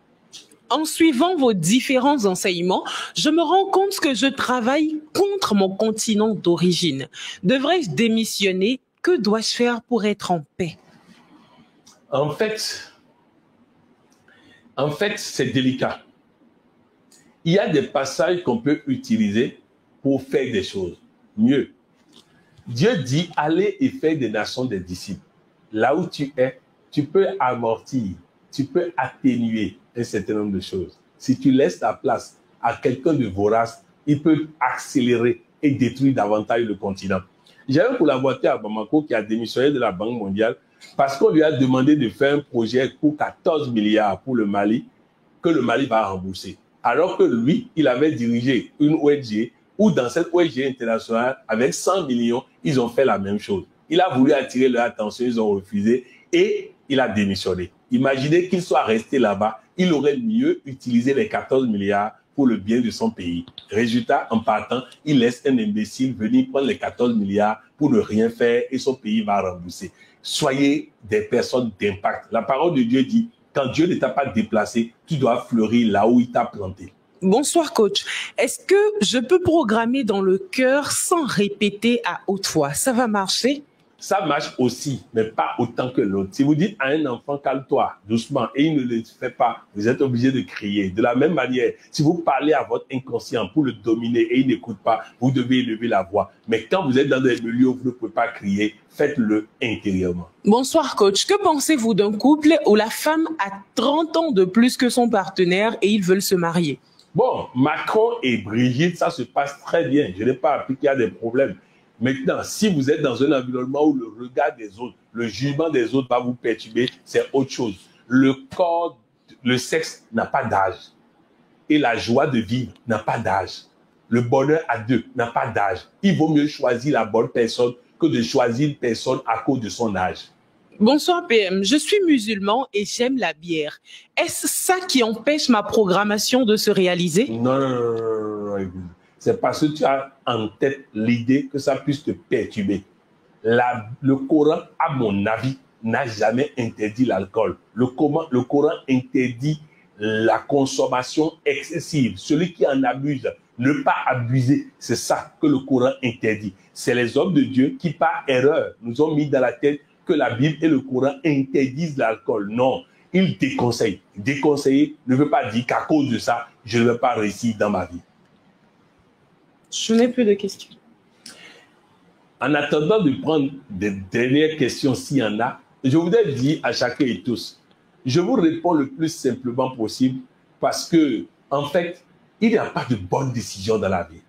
En suivant vos différents enseignements, je me rends compte que je travaille contre mon continent d'origine. Devrais-je démissionner? Que dois-je faire pour être en paix? En fait, c'est délicat. Il y a des passages qu'on peut utiliser pour faire des choses mieux. Dieu dit, allez et faites des nations des disciples. Là où tu es, tu peux amortir, tu peux atténuer un certain nombre de choses. Si tu laisses ta place à quelqu'un de vorace, il peut accélérer et détruire davantage le continent. J'ai un collaborateur à Bamako qui a démissionné de la Banque mondiale parce qu'on lui a demandé de faire un projet pour 14 milliards pour le Mali, que le Mali va rembourser. Alors que lui, il avait dirigé une ONG où dans cette ONG internationale, avec 100 millions, ils ont fait la même chose. Il a voulu attirer leur attention, ils ont refusé et il a démissionné. Imaginez qu'il soit resté là-bas, il aurait mieux utilisé les 14 milliards pour le bien de son pays. Résultat, en partant, il laisse un imbécile venir prendre les 14 milliards pour ne rien faire et son pays va rembourser. Soyez des personnes d'impact. La parole de Dieu dit, quand Dieu ne t'a pas déplacé, tu dois fleurir là où il t'a planté. Bonsoir coach. Est-ce que je peux programmer dans le cœur sans répéter à haute voix? Ça va marcher? Ça marche aussi, mais pas autant que l'autre. Si vous dites à un enfant, calme-toi, doucement, et il ne le fait pas, vous êtes obligé de crier. De la même manière, si vous parlez à votre inconscient pour le dominer et il n'écoute pas, vous devez élever la voix. Mais quand vous êtes dans des milieux où vous ne pouvez pas crier, faites-le intérieurement. Bonsoir coach. Que pensez-vous d'un couple où la femme a 30 ans de plus que son partenaire et ils veulent se marier? Bon, Macron et Brigitte, ça se passe très bien. Je n'ai pas appris qu'il y a des problèmes. Maintenant, si vous êtes dans un environnement où le regard des autres, le jugement des autres va vous perturber, c'est autre chose. Le corps, le sexe n'a pas d'âge. Et la joie de vivre n'a pas d'âge. Le bonheur à deux n'a pas d'âge. Il vaut mieux choisir la bonne personne que de choisir une personne à cause de son âge. Bonsoir PM, je suis musulman et j'aime la bière. Est-ce ça qui empêche ma programmation de se réaliser? Non. C'est parce que tu as en tête l'idée que ça puisse te perturber. Le Coran, à mon avis, n'a jamais interdit l'alcool. Le Coran interdit la consommation excessive. Celui qui en abuse, ne pas abuser, c'est ça que le Coran interdit. C'est les hommes de Dieu qui, par erreur, nous ont mis dans la tête que la Bible et le Coran interdisent l'alcool. Non, ils déconseillent. Déconseiller ne veut pas dire qu'à cause de ça, je ne vais pas réussir dans ma vie. Je n'ai plus de questions. En attendant de prendre des dernières questions s'il y en a, je voudrais dire à chacun et tous, je vous réponds le plus simplement possible parce que, en fait, il n'y a pas de bonne décision dans la vie.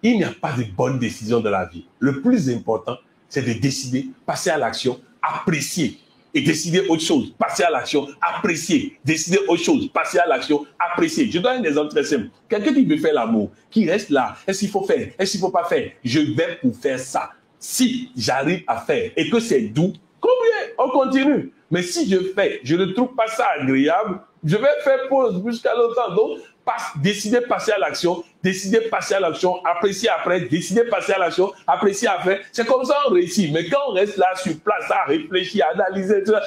Il n'y a pas de bonne décision dans la vie. Le plus important, c'est de décider, passer à l'action, apprécier et décider autre chose, passer à l'action, apprécier, décider autre chose, passer à l'action, apprécier. Je donne un exemple très simple. Quelqu'un qui veut faire l'amour, qui reste là, est-ce qu'il faut faire, est-ce qu'il ne faut pas faire? Je vais pour faire ça. Si j'arrive à faire et que c'est doux, combien? On continue. Mais si je fais, je ne trouve pas ça agréable, je vais faire pause jusqu'à longtemps. Donc, décider passer à l'action, décider passer à l'action, apprécier après, décider passer à l'action, apprécier après. C'est comme ça on réussit. Mais quand on reste là sur place à réfléchir, à analyser, tout ça,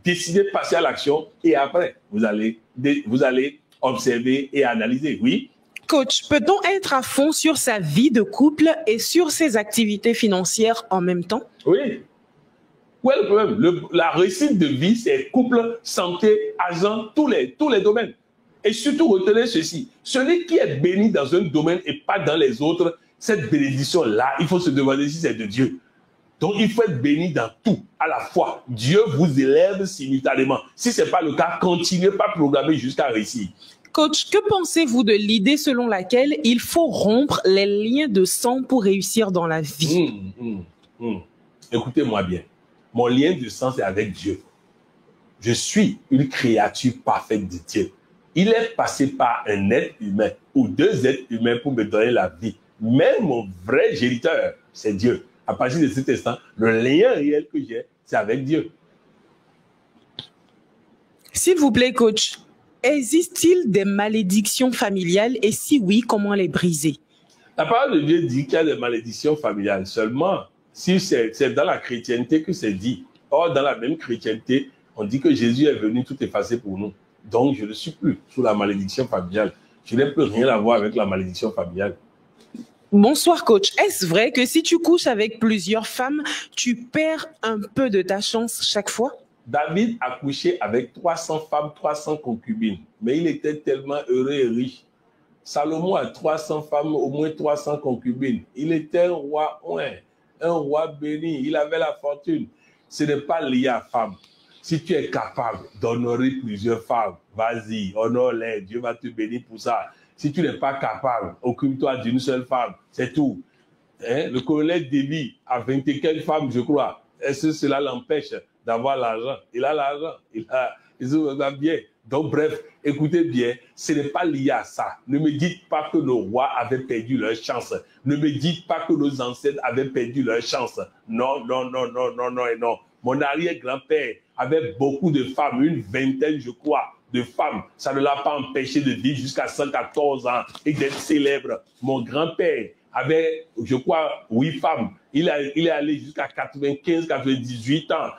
décider passer à l'action et après, vous allez observer et analyser. Oui. Coach, peut-on être à fond sur sa vie de couple et sur ses activités financières en même temps? Oui. Où est le problème? La réussite de vie, c'est couple, santé, argent, tous les domaines. Et surtout, retenez ceci. Celui qui est béni dans un domaine et pas dans les autres, cette bénédiction-là, il faut se demander si c'est de Dieu. Donc, il faut être béni dans tout, à la fois. Dieu vous élève simultanément. Si ce n'est pas le cas, continuez pas à programmer jusqu'à réussir. Coach, que pensez-vous de l'idée selon laquelle il faut rompre les liens de sang pour réussir dans la vie? Écoutez-moi bien. Mon lien de sang, c'est avec Dieu. Je suis une créature parfaite de Dieu. Il est passé par un être humain ou deux êtres humains pour me donner la vie. Mais mon vrai géniteur, c'est Dieu. À partir de cet instant, le lien réel que j'ai, c'est avec Dieu. S'il vous plaît, coach, existe-t-il des malédictions familiales et si oui, comment les briser? La parole de Dieu dit qu'il y a des malédictions familiales. Seulement, si c'est dans la chrétienté que c'est dit. Or, dans la même chrétienté, on dit que Jésus est venu tout effacer pour nous. Donc, je ne suis plus sous la malédiction familiale. Je n'ai plus rien à voir avec la malédiction familiale. Bonsoir, coach. Est-ce vrai que si tu couches avec plusieurs femmes, tu perds un peu de ta chance chaque fois? David a couché avec 300 femmes, 300 concubines. Mais il était tellement heureux et riche. Salomon a 300 femmes, au moins 300 concubines. Il était un roi béni. Il avait la fortune. Ce n'est pas lié à femme. Si tu es capable d'honorer plusieurs femmes, vas-y, honore-les. Dieu va te bénir pour ça. Si tu n'es pas capable, occupe-toi d'une seule femme. C'est tout. Le colonel Déby a 20 et quelques femmes, je crois. Est-ce que cela l'empêche d'avoir l'argent? Il a l'argent. Il se bien. Donc, bref, écoutez bien, ce n'est pas lié à ça. Ne me dites pas que nos rois avaient perdu leur chance. Ne me dites pas que nos ancêtres avaient perdu leur chance. Non, non, non, non, non, non et non. Mon arrière-grand-père avait beaucoup de femmes, une vingtaine, je crois, de femmes. Ça ne l'a pas empêché de vivre jusqu'à 114 ans et d'être célèbre. Mon grand-père avait, je crois, 8 femmes. Il est allé jusqu'à 95, 98 ans.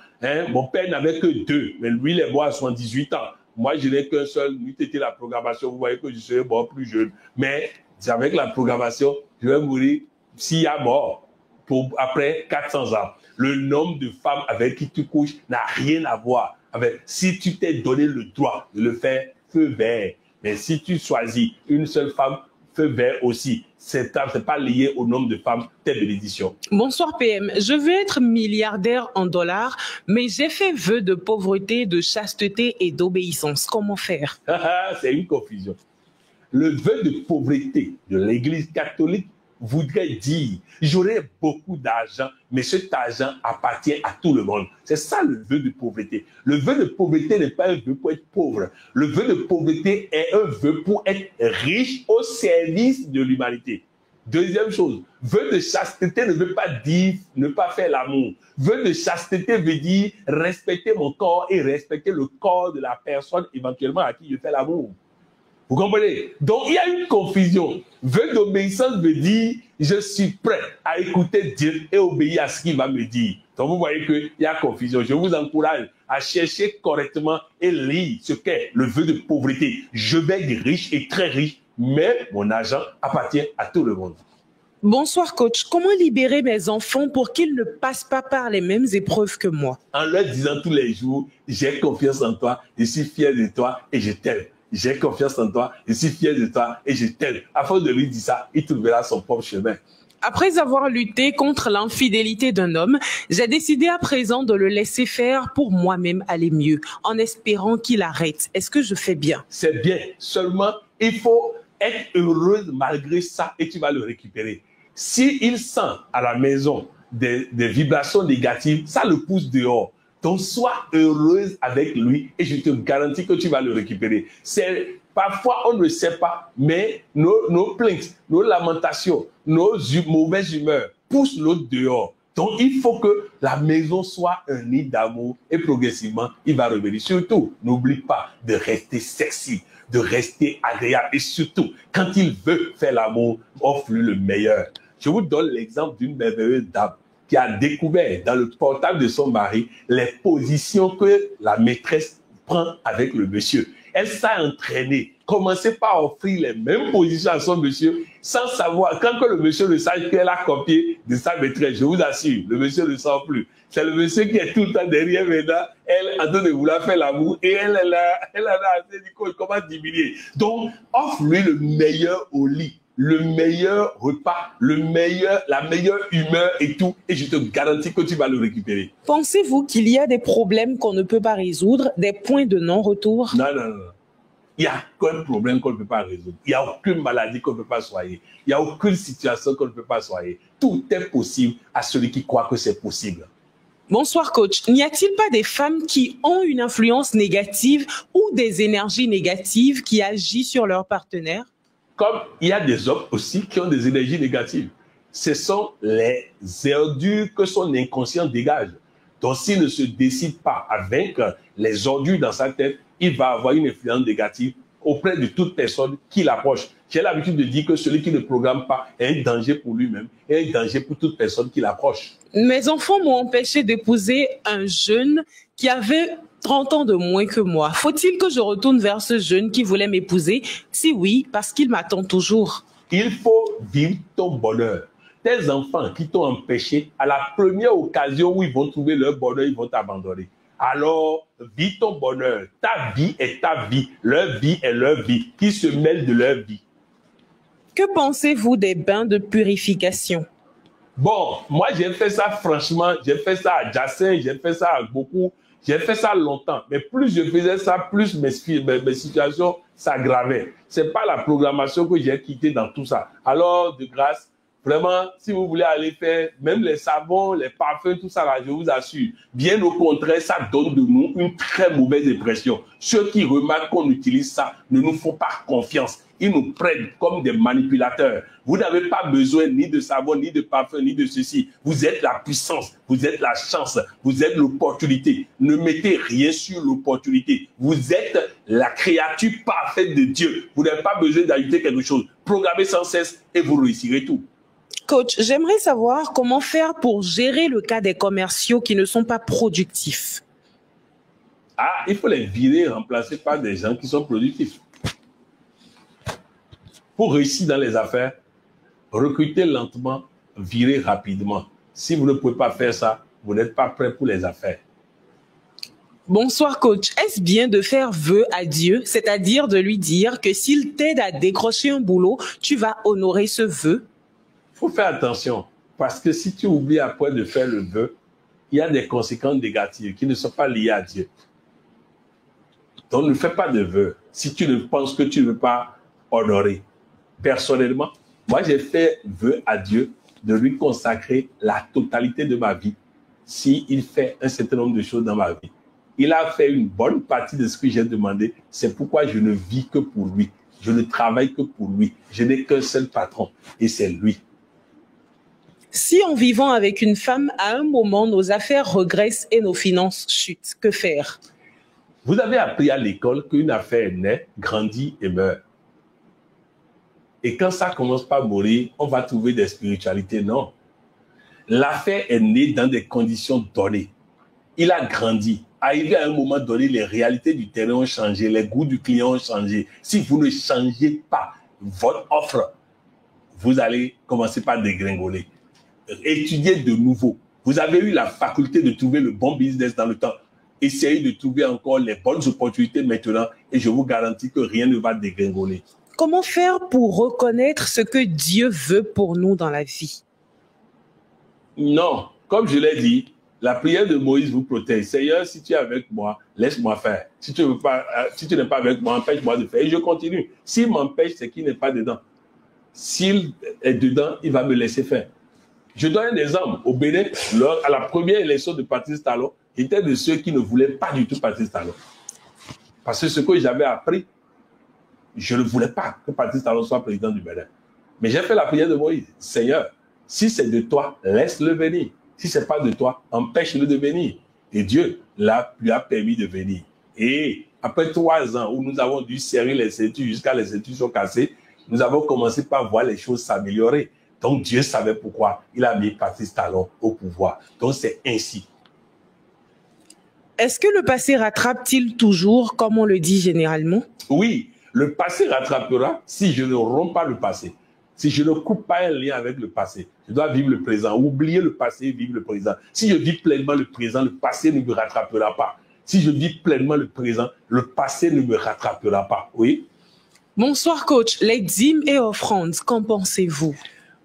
Mon père n'avait que 2, mais lui, il est mort à 78 ans. Moi, je n'ai qu'un seul. Lui, c'était la programmation. Vous voyez que je serais mort plus jeune. Mais avec la programmation, je vais mourir s'il y a mort après 400 ans. Le nombre de femmes avec qui tu couches n'a rien à voir avec si tu t'es donné le droit de le faire, feu vert. Mais si tu choisis une seule femme, feu vert aussi. C'est pas lié au nombre de femmes, tes bénédictions. Bonsoir PM, je veux être milliardaire en dollars, mais j'ai fait vœu de pauvreté, de chasteté et d'obéissance. Comment faire? C'est une confusion. Le vœu de pauvreté de l'Église catholique voudrait dire, j'aurai beaucoup d'argent, mais cet argent appartient à tout le monde. C'est ça le vœu de pauvreté. Le vœu de pauvreté n'est pas un vœu pour être pauvre. Le vœu de pauvreté est un vœu pour être riche au service de l'humanité. Deuxième chose, vœu de chasteté ne veut pas dire ne pas faire l'amour. Vœu de chasteté veut dire respecter mon corps et respecter le corps de la personne éventuellement à qui je fais l'amour. Vous comprenez? Donc, il y a une confusion. Vœu d'obéissance veut dire je suis prêt à écouter Dieu et obéir à ce qu'il va me dire. Donc, vous voyez qu'il y a confusion. Je vous encourage à chercher correctement et lire ce qu'est le vœu de pauvreté. Je vais être riche et très riche, mais mon argent appartient à tout le monde. Bonsoir coach, comment libérer mes enfants pour qu'ils ne passent pas par les mêmes épreuves que moi? En leur disant tous les jours, j'ai confiance en toi, je suis fier de toi et je t'aime. J'ai confiance en toi, je suis fier de toi et je t'aime. À force de lui dire ça, il trouvera son propre chemin. Après avoir lutté contre l'infidélité d'un homme, j'ai décidé à présent de le laisser faire pour moi-même aller mieux, en espérant qu'il arrête. Est-ce que je fais bien? C'est bien. Seulement, il faut être heureuse malgré ça et tu vas le récupérer. S'il sent à la maison des vibrations négatives, ça le pousse dehors. Donc, sois heureuse avec lui et je te garantis que tu vas le récupérer. Parfois, on ne sait pas, mais nos plaintes, nos lamentations, nos mauvaises humeurs poussent l'autre dehors. Donc, il faut que la maison soit un nid d'amour et progressivement, il va revenir. Surtout, n'oublie pas de rester sexy, de rester agréable et surtout, quand il veut faire l'amour, offre-lui le meilleur. Je vous donne l'exemple d'une merveilleuse dame qui a découvert dans le portable de son mari les positions que la maîtresse prend avec le monsieur. Elle s'est entraînée. Commencez par offrir les mêmes positions à son monsieur sans savoir, quand que le monsieur le sache qu'elle a copié de sa maîtresse, je vous assure, le monsieur ne le sent plus. C'est le monsieur qui est tout le temps derrière maintenant, elle en train de vouloir faire l'amour et elle en a assez dit comment diminuer. Donc, offre-lui le meilleur au lit. Le meilleur repas, la meilleure humeur et tout, et je te garantis que tu vas le récupérer. Pensez-vous qu'il y a des problèmes qu'on ne peut pas résoudre, des points de non-retour? Non, non, non. Il n'y a aucun problème qu'on ne peut pas résoudre. Il n'y a aucune maladie qu'on ne peut pas soigner. Il n'y a aucune situation qu'on ne peut pas soigner. Tout est possible à celui qui croit que c'est possible. Bonsoir coach. N'y a-t-il pas des femmes qui ont une influence négative ou des énergies négatives qui agissent sur leur partenaire? Comme il y a des hommes aussi qui ont des énergies négatives. Ce sont les ordures que son inconscient dégage. Donc s'il ne se décide pas à vaincre les ordures dans sa tête, il va avoir une influence négative auprès de toute personne qui l'approche. J'ai l'habitude de dire que celui qui ne programme pas est un danger pour lui-même et un danger pour toute personne qui l'approche. Mes enfants m'ont empêché d'épouser un jeune qui avait 30 ans de moins que moi. Faut-il que je retourne vers ce jeune qui voulait m'épouser? Si oui, parce qu'il m'attend toujours. Il faut vivre ton bonheur. Tes enfants qui t'ont empêché, à la première occasion où ils vont trouver leur bonheur, ils vont t'abandonner. Alors, vis ton bonheur. Ta vie est ta vie. Leur vie est leur vie. Qui se mêle de leur vie. Que pensez-vous des bains de purification? Bon, moi j'ai fait ça franchement, j'ai fait ça à Jacin, j'ai fait ça à beaucoup, j'ai fait ça longtemps. Mais plus je faisais ça, plus mes situations s'aggravaient. C'est pas la programmation que j'ai quittée dans tout ça. Alors, de grâce, vraiment, si vous voulez aller faire, même les savons, les parfums, tout ça là, je vous assure, bien au contraire, ça donne de nous une très mauvaise impression. Ceux qui remarquent qu'on utilise ça ne nous font pas confiance. Ils nous prennent comme des manipulateurs. Vous n'avez pas besoin ni de savon, ni de parfum, ni de ceci. Vous êtes la puissance, vous êtes la chance, vous êtes l'opportunité. Ne mettez rien sur l'opportunité. Vous êtes la créature parfaite de Dieu. Vous n'avez pas besoin d'ajouter quelque chose. Programmez sans cesse et vous réussirez tout. Coach, j'aimerais savoir comment faire pour gérer le cas des commerciaux qui ne sont pas productifs. Ah, il faut les virer et remplacer par des gens qui sont productifs. Pour réussir dans les affaires, recrutez lentement, virez rapidement. Si vous ne pouvez pas faire ça, vous n'êtes pas prêt pour les affaires. Bonsoir coach, est-ce bien de faire vœu à Dieu, c'est-à-dire de lui dire que s'il t'aide à décrocher un boulot, tu vas honorer ce vœu? Il faut faire attention, parce que si tu oublies après de faire le vœu, il y a des conséquences négatives qui ne sont pas liées à Dieu. Donc ne fais pas de vœu si tu ne penses que tu ne veux pas honorer. Personnellement, moi j'ai fait vœu à Dieu de lui consacrer la totalité de ma vie s'il fait un certain nombre de choses dans ma vie. Il a fait une bonne partie de ce que j'ai demandé. C'est pourquoi je ne vis que pour lui. Je ne travaille que pour lui. Je n'ai qu'un seul patron et c'est lui. Si en vivant avec une femme, à un moment, nos affaires regressent et nos finances chutent, que faire? Vous avez appris à l'école qu'une affaire naît, grandit et meurt. Et quand ça commence par mourir, on va trouver des spiritualités. Non. L'affaire est née dans des conditions données. Il a grandi. Arrivé à un moment donné, les réalités du terrain ont changé, les goûts du client ont changé. Si vous ne changez pas votre offre, vous allez commencer par dégringoler. Étudiez de nouveau. Vous avez eu la faculté de trouver le bon business dans le temps. Essayez de trouver encore les bonnes opportunités maintenant et je vous garantis que rien ne va dégringoler. Comment faire pour reconnaître ce que Dieu veut pour nous dans la vie? Non, comme je l'ai dit, la prière de Moïse vous protège. Seigneur, si tu es avec moi, laisse-moi faire. Si tu n'es pas avec moi, empêche-moi de faire. Et je continue. S'il m'empêche, c'est qu'il n'est pas dedans. S'il est dedans, il va me laisser faire. Je donne un exemple. Au Bénin, à la première élection de Patrice Talon, j'étais de ceux qui ne voulaient pas du tout Patrice Talon. Parce que ce que j'avais appris, je ne voulais pas que Patrice Talon soit président du Bénin. Mais j'ai fait la prière de Moïse. Seigneur, si c'est de toi, laisse-le venir. Si ce n'est pas de toi, empêche-le de venir. Et Dieu lui a permis de venir. Et après 3 ans où nous avons dû serrer les ceintures jusqu'à les ceintures sont cassées, nous avons commencé par voir les choses s'améliorer. Donc Dieu savait pourquoi il a mis Patrice Talon au pouvoir. Donc c'est ainsi. Est-ce que le passé rattrape-t-il toujours, comme on le dit généralement? Oui, le passé rattrapera si je ne romps pas le passé. Si je ne coupe pas un lien avec le passé, je dois vivre le présent. Oublier le passé et vivre le présent. Si je vis pleinement le présent, le passé ne me rattrapera pas. Si je vis pleinement le présent, le passé ne me rattrapera pas. Oui? Bonsoir coach, les dîmes et offrandes, qu'en pensez-vous?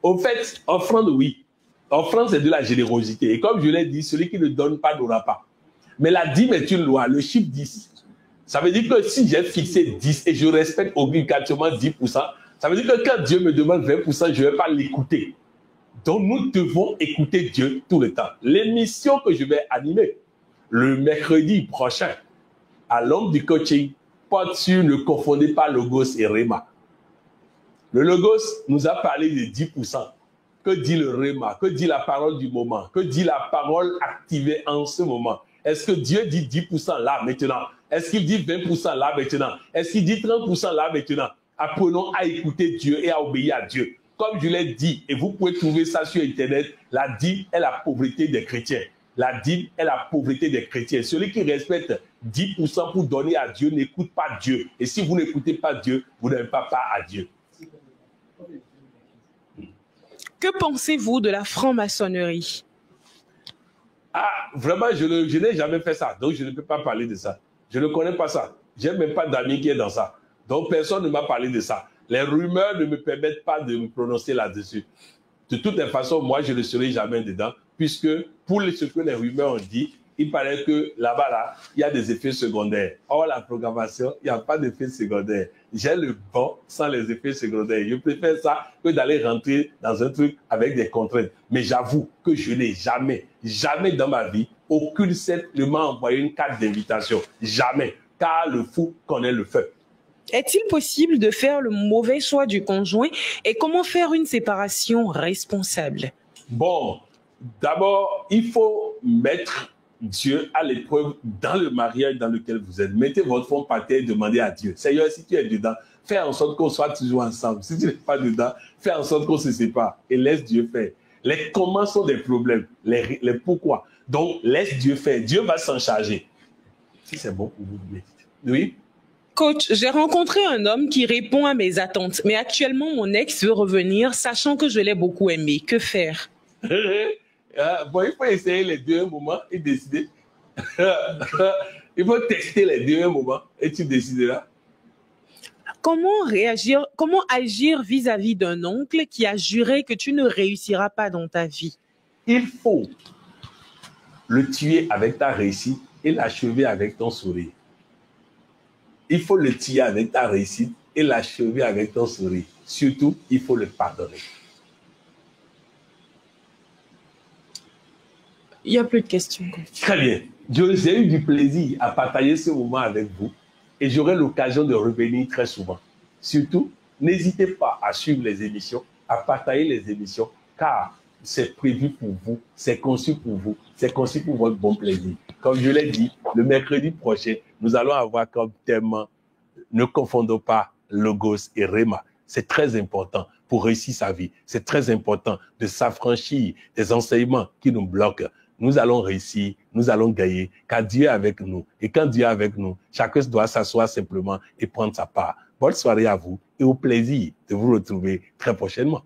Au fait, offrande, oui. Offrande, c'est de la générosité. Et comme je l'ai dit, celui qui ne donne pas n'aura pas. Mais la dîme est une loi, le chiffre 10. Ça veut dire que si j'ai fixé 10 et je respecte obligatoirement 10%, ça veut dire que quand Dieu me demande 20%, je ne vais pas l'écouter. Donc, nous devons écouter Dieu tout le temps. L'émission que je vais animer le mercredi prochain à l'homme du coaching porte sur ne confondez pas Logos et Réma. Le Logos nous a parlé de 10%. Que dit le Réma? Que dit la parole du moment? Que dit la parole activée en ce moment? Est-ce que Dieu dit 10% là maintenant? Est-ce qu'il dit 20% là maintenant? Est-ce qu'il dit 30% là maintenant? Apprenons à écouter Dieu et à obéir à Dieu. Comme je l'ai dit, et vous pouvez trouver ça sur Internet, la dîme est la pauvreté des chrétiens. La dîme est la pauvreté des chrétiens. Celui qui respecte 10% pour donner à Dieu n'écoute pas Dieu. Et si vous n'écoutez pas Dieu, vous n'avez pas part à Dieu. Que pensez-vous de la franc-maçonnerie? Ah, vraiment, je n'ai jamais fait ça. Donc, je ne peux pas parler de ça. Je ne connais pas ça. Je n'ai même pas d'amis qui est dans ça. Donc, personne ne m'a parlé de ça. Les rumeurs ne me permettent pas de me prononcer là-dessus. De toutes les façons, moi, je ne serai jamais dedans, puisque pour ce que les rumeurs ont dit, il paraît que là-bas, là, il y a des effets secondaires. Or, la programmation, il n'y a pas d'effets secondaires. J'ai le bon sans les effets secondaires. Je préfère ça que d'aller rentrer dans un truc avec des contraintes. Mais j'avoue que je n'ai jamais dans ma vie, aucune secte ne m'a envoyé une carte d'invitation. Jamais. Car le fou connaît le feu. Est-il possible de faire le mauvais choix du conjoint et comment faire une séparation responsable? Bon, d'abord, il faut mettre Dieu à l'épreuve dans le mariage dans lequel vous êtes. Mettez votre front par terre et demandez à Dieu. Seigneur, si tu es dedans, fais en sorte qu'on soit toujours ensemble. Si tu n'es pas dedans, fais en sorte qu'on se sépare et laisse Dieu faire. Les comment sont des problèmes, les pourquoi. Donc, laisse Dieu faire. Dieu va s'en charger. Si c'est bon pour vous, méditez. Oui? Coach, j'ai rencontré un homme qui répond à mes attentes, mais actuellement, mon ex veut revenir, sachant que je l'ai beaucoup aimé. Que faire? Bon, il faut essayer les deux un moment et décider. Il faut tester les deux un moment et tu décideras. Comment agir vis-à-vis d'un oncle qui a juré que tu ne réussiras pas dans ta vie? Il faut le tuer avec ta réussite et l'achever avec ton sourire. Il faut le tuer avec ta réussite et l'achever avec ton sourire. Surtout, il faut le pardonner. Il n'y a plus de questions. Très bien. J'ai eu du plaisir à partager ce moment avec vous et j'aurai l'occasion de revenir très souvent. Surtout, n'hésitez pas à suivre les émissions, à partager les émissions, car c'est prévu pour vous, c'est conçu pour vous, c'est conçu pour votre bon plaisir. Comme je l'ai dit, le mercredi prochain, nous allons avoir comme thème « Ne confondons pas Logos et Réma ». C'est très important pour réussir sa vie. C'est très important de s'affranchir des enseignements qui nous bloquent. Nous allons réussir, nous allons gagner, car Dieu est avec nous. Et quand Dieu est avec nous, chacun doit s'asseoir simplement et prendre sa part. Bonne soirée à vous et au plaisir de vous retrouver très prochainement.